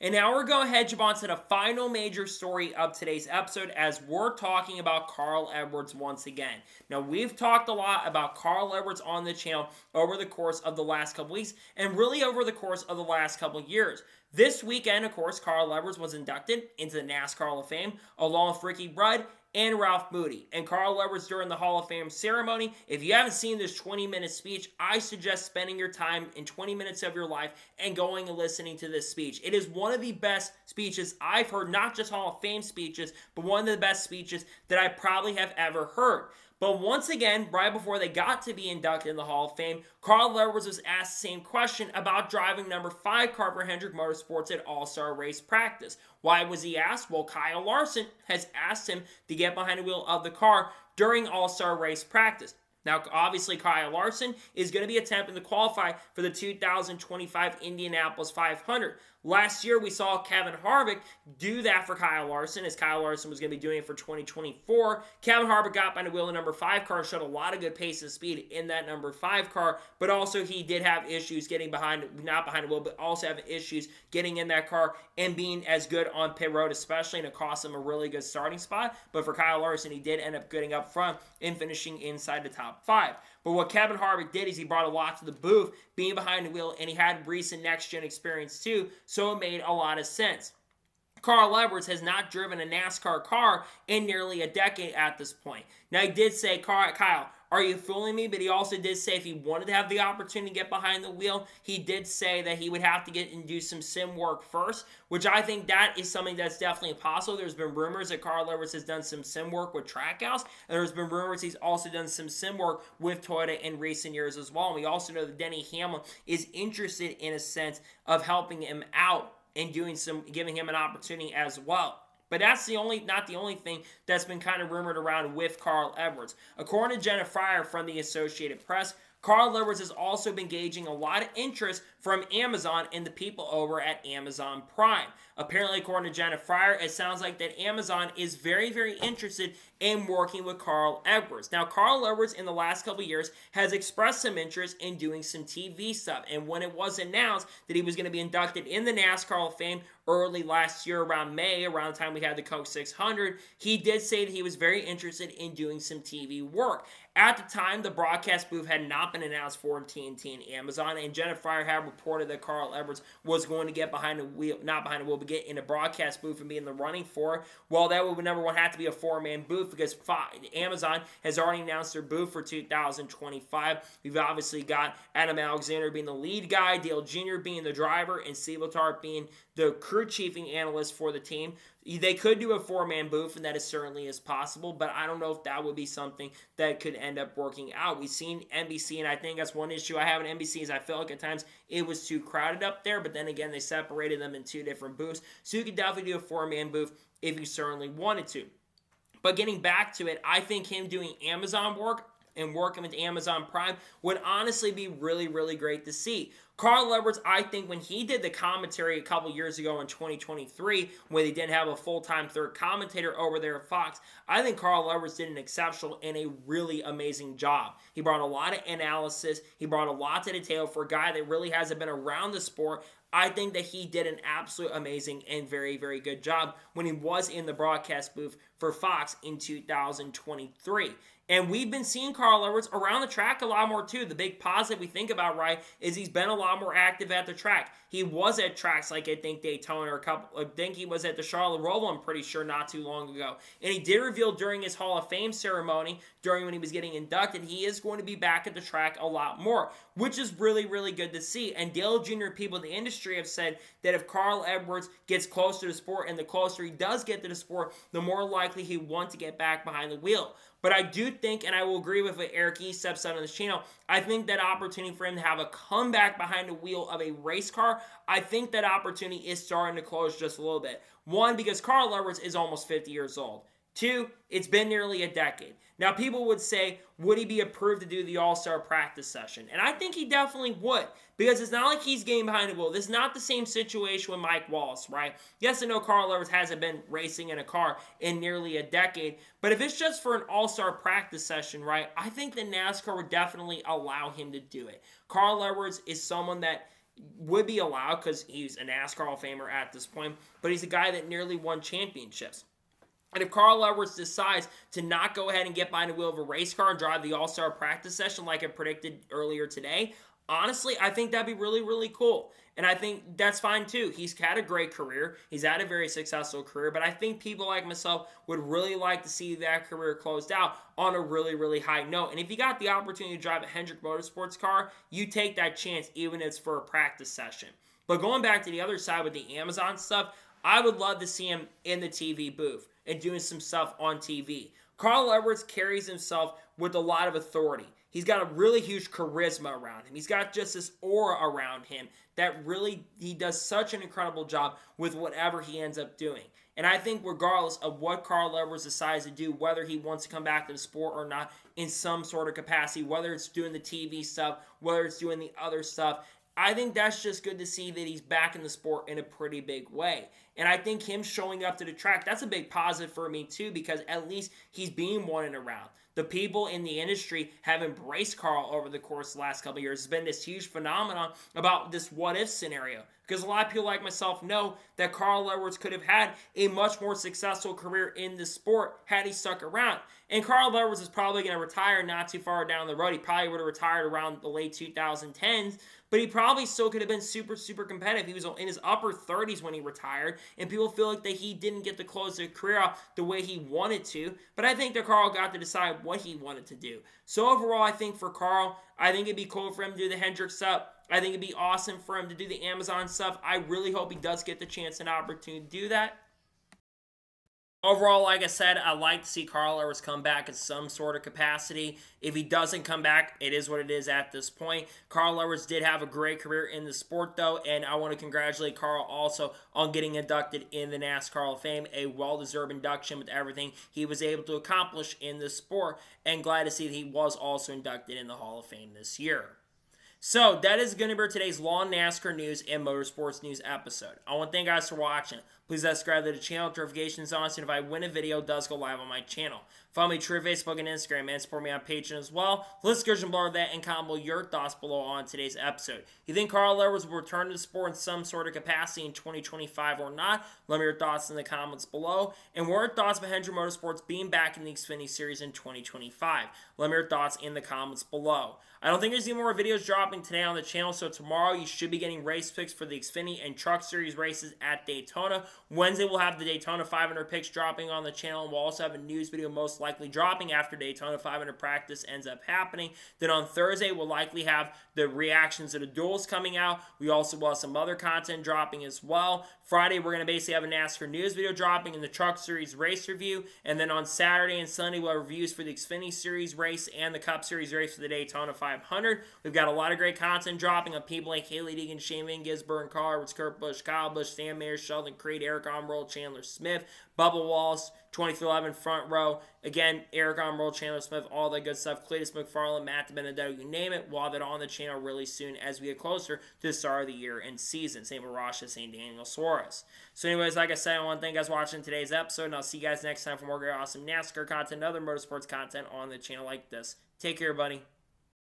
And now we're going to head on to the final major story of today's episode as we're talking about Carl Edwards once again. Now, we've talked a lot about Carl Edwards on the channel over the course of the last couple weeks and really over the course of the last couple years. This weekend, of course, Carl Edwards was inducted into the NASCAR Hall of Fame along with Ricky Rudd and Ralph Moody. And Carl Edwards during the Hall of Fame ceremony, if you haven't seen this 20-minute speech, I suggest spending your time in 20 minutes of your life and going and listening to this speech. It is one of the best speeches I've heard, not just Hall of Fame speeches, but one of the best speeches that I probably have ever heard. But once again, right before they got to be inducted in the Hall of Fame, Carl Edwards was asked the same question about driving number 5 car for Hendrick Motorsports at All-Star Race Practice. Why was he asked? Well, Kyle Larson has asked him to get behind the wheel of the car during All-Star Race Practice. Now, obviously, Kyle Larson is going to be attempting to qualify for the 2025 Indianapolis 500. Last year, we saw Kevin Harvick do that for Kyle Larson, as Kyle Larson was going to be doing it for 2024. Kevin Harvick got behind the wheel of the number 5 car and showed a lot of good pace and speed in that number 5 car, but also he did have issues getting not behind the wheel, but also having issues getting in that car and being as good on pit road, especially, and it cost him a really good starting spot. But for Kyle Larson, he did end up getting up front and finishing inside the top 5. But what Kevin Harvick did is he brought a lot to the booth, being behind the wheel, and he had recent next-gen experience too, so it made a lot of sense. Carl Edwards has not driven a NASCAR car in nearly a decade at this point. Now, he did say, Kyle, are you fooling me? But he also did say if he wanted to have the opportunity to get behind the wheel, he did say that he would have to get and do some sim work first, which I think that is something that's definitely possible. There's been rumors that Carl Edwards has done some sim work with Trackhouse, and there's been rumors he's also done some sim work with Toyota in recent years as well. And we also know that Denny Hamlin is interested in a sense of helping him out and giving him an opportunity as well. But that's not the only thing that's been kind of rumored around with Carl Edwards. According to Jenna Fryer from the Associated Press, Carl Edwards has also been gauging a lot of interest from Amazon and the people over at Amazon Prime. Apparently, according to Jenna Fryer, it sounds like that Amazon is very, very interested in working with Carl Edwards. Now, Carl Edwards in the last couple of years has expressed some interest in doing some TV stuff. And when it was announced that he was going to be inducted in the NASCAR Hall of Fame early last year around May, around the time we had the Coke 600, he did say that he was very interested in doing some TV work. At the time, the broadcast booth had not been announced for TNT and Amazon, and Jenna Fryer had reported that Carl Edwards was going to get behind the wheel, not behind the wheel, but get in a broadcast booth and be in the running for it. Well, that would, number one, have to be a four-man booth because Amazon has already announced their booth for 2025. We've obviously got Adam Alexander being the lead guy, Dale Jr. being the driver, and Steve Letarte being the crew chiefing analyst for the team. They could do a four-man booth, and that is certainly is possible, but I don't know if that would be something that could end up working out. We've seen NBC, and I think that's one issue I have in NBC is I feel like at times it was too crowded up there, but then again, they separated them in two different booths, so you could definitely do a four-man booth if you certainly wanted to. But getting back to it, I think him doing Amazon work and working with Amazon Prime would honestly be really, really great to see. Carl Edwards, I think when he did the commentary a couple years ago in 2023, when they didn't have a full-time third commentator over there at Fox, I think Carl Edwards did an exceptional and a really amazing job. He brought a lot of analysis. He brought a lot to the table for a guy that really hasn't been around the sport. I think that he did an absolute amazing and very, very good job when he was in the broadcast booth for Fox in 2023. And we've been seeing Carl Edwards around the track a lot more too. The big positive we think about, right, is he's been a lot more active at the track. He was at tracks like I think Daytona or I think he was at the Charlotte Roval, I'm pretty sure, not too long ago. And he did reveal during his Hall of Fame ceremony, during when he was getting inducted, he is going to be back at the track a lot more, which is really, really good to see. And Dale Jr. people in the industry have said that if Carl Edwards gets closer to the sport, and the closer he does get to the sport, the more likely he wants to get back behind the wheel. But I do think, and I will agree with what Eric E. steps out on this channel, I think that opportunity for him to have a comeback behind the wheel of a race car, I think that opportunity is starting to close just a little bit. One, because Carl Edwards is almost 50 years old. Two, it's been nearly a decade. Now, people would say, would he be approved to do the All-Star practice session? And I think he definitely would, because it's not like he's getting behind the wheel. This is not the same situation with Mike Wallace, right? Yes, I know Carl Edwards hasn't been racing in a car in nearly a decade, but if it's just for an All-Star practice session, right, I think the NASCAR would definitely allow him to do it. Carl Edwards is someone that would be allowed because he's a NASCAR Hall of Famer at this point, but he's a guy that nearly won championships. And if Carl Edwards decides to not go ahead and get behind the wheel of a race car and drive the All-Star practice session like I predicted earlier today, honestly, I think that'd be really, really cool. And I think that's fine too. He's had a great career. He's had a very successful career. But I think people like myself would really like to see that career closed out on a really, really high note. And if you got the opportunity to drive a Hendrick Motorsports car, you take that chance even if it's for a practice session. But going back to the other side with the Amazon stuff, I would love to see him in the TV booth and doing some stuff on TV. Carl Edwards carries himself with a lot of authority. He's got a really huge charisma around him. He's got just this aura around him that really, he does such an incredible job with whatever he ends up doing. And I think regardless of what Carl Edwards decides to do, whether he wants to come back to the sport or not in some sort of capacity, whether it's doing the TV stuff, whether it's doing the other stuff, I think that's just good to see that he's back in the sport in a pretty big way. And I think him showing up to the track, that's a big positive for me too, because at least he's being wanted around. The people in the industry have embraced Carl over the course of the last couple of years. It's been this huge phenomenon about this what-if scenario. Because a lot of people like myself know that Carl Edwards could have had a much more successful career in the sport had he stuck around. And Carl Edwards is probably going to retire not too far down the road. He probably would have retired around the late 2010s, but he probably still could have been super, super competitive. He was in his upper 30s when he retired, and people feel like that he didn't get to close his career out the way he wanted to, but I think that Carl got to decide what he wanted to do. So overall, I think for Carl, I think it'd be cool for him to do the Hendrick stuff. I think it'd be awesome for him to do the Amazon stuff. I really hope he does get the chance and opportunity to do that. Overall, like I said, I'd like to see Carl Edwards come back in some sort of capacity. If he doesn't come back, it is what it is at this point. Carl Edwards did have a great career in the sport, though, and I want to congratulate Carl also on getting inducted in the NASCAR Hall of Fame, a well-deserved induction with everything he was able to accomplish in the sport, and glad to see that he was also inducted in the Hall of Fame this year. So, that is going to be today's Law NASCAR News and Motorsports News episode. I want to thank you guys for watching. Please subscribe to the channel, notifications on, so if I win a video, it does go live on my channel. Follow me through Facebook and Instagram, and support me on Patreon as well. Let's go below that and comment your thoughts below on today's episode. You think Carl Edwards will return to the sport in some sort of capacity in 2025 or not? Let me your thoughts in the comments below. And what are your thoughts about Hendrick Motorsports being back in the Xfinity Series in 2025? Let me your thoughts in the comments below. I don't think there's any more videos dropping today on the channel, so tomorrow you should be getting race picks for the Xfinity and Truck Series races at Daytona. Wednesday we'll have the Daytona 500 picks dropping on the channel, and we'll also have a news video most likely dropping after Daytona 500 practice ends up happening. Then on Thursday we'll likely have the reactions to the duels coming out. We also will have some other content dropping as well. Friday we're going to basically have a NASCAR news video dropping in the Truck Series race review, and then on Saturday and Sunday we'll have reviews for the Xfinity Series race and the Cup Series race for the Daytona 500. We've got a lot of great content dropping on people like Haley Deegan, Shane Van Gisbergen, Carl Edwards, Kurt Busch, Kyle Busch, Sam Mayer, Sheldon Creed, Eric Almirola, Chandler Smith, Bubba Wallace, 2311 front row. Again, Eric Almirola, Chandler Smith, all that good stuff. Cletus McFarland, Matt DiBenedetto, you name it. We'll have it on the channel really soon as we get closer to the start of the year and season. Same with Rasha, St. Daniel Suarez. So anyways, like I said, I want to thank you guys for watching today's episode, and I'll see you guys next time for more great, awesome NASCAR content and other motorsports content on the channel like this. Take care, buddy.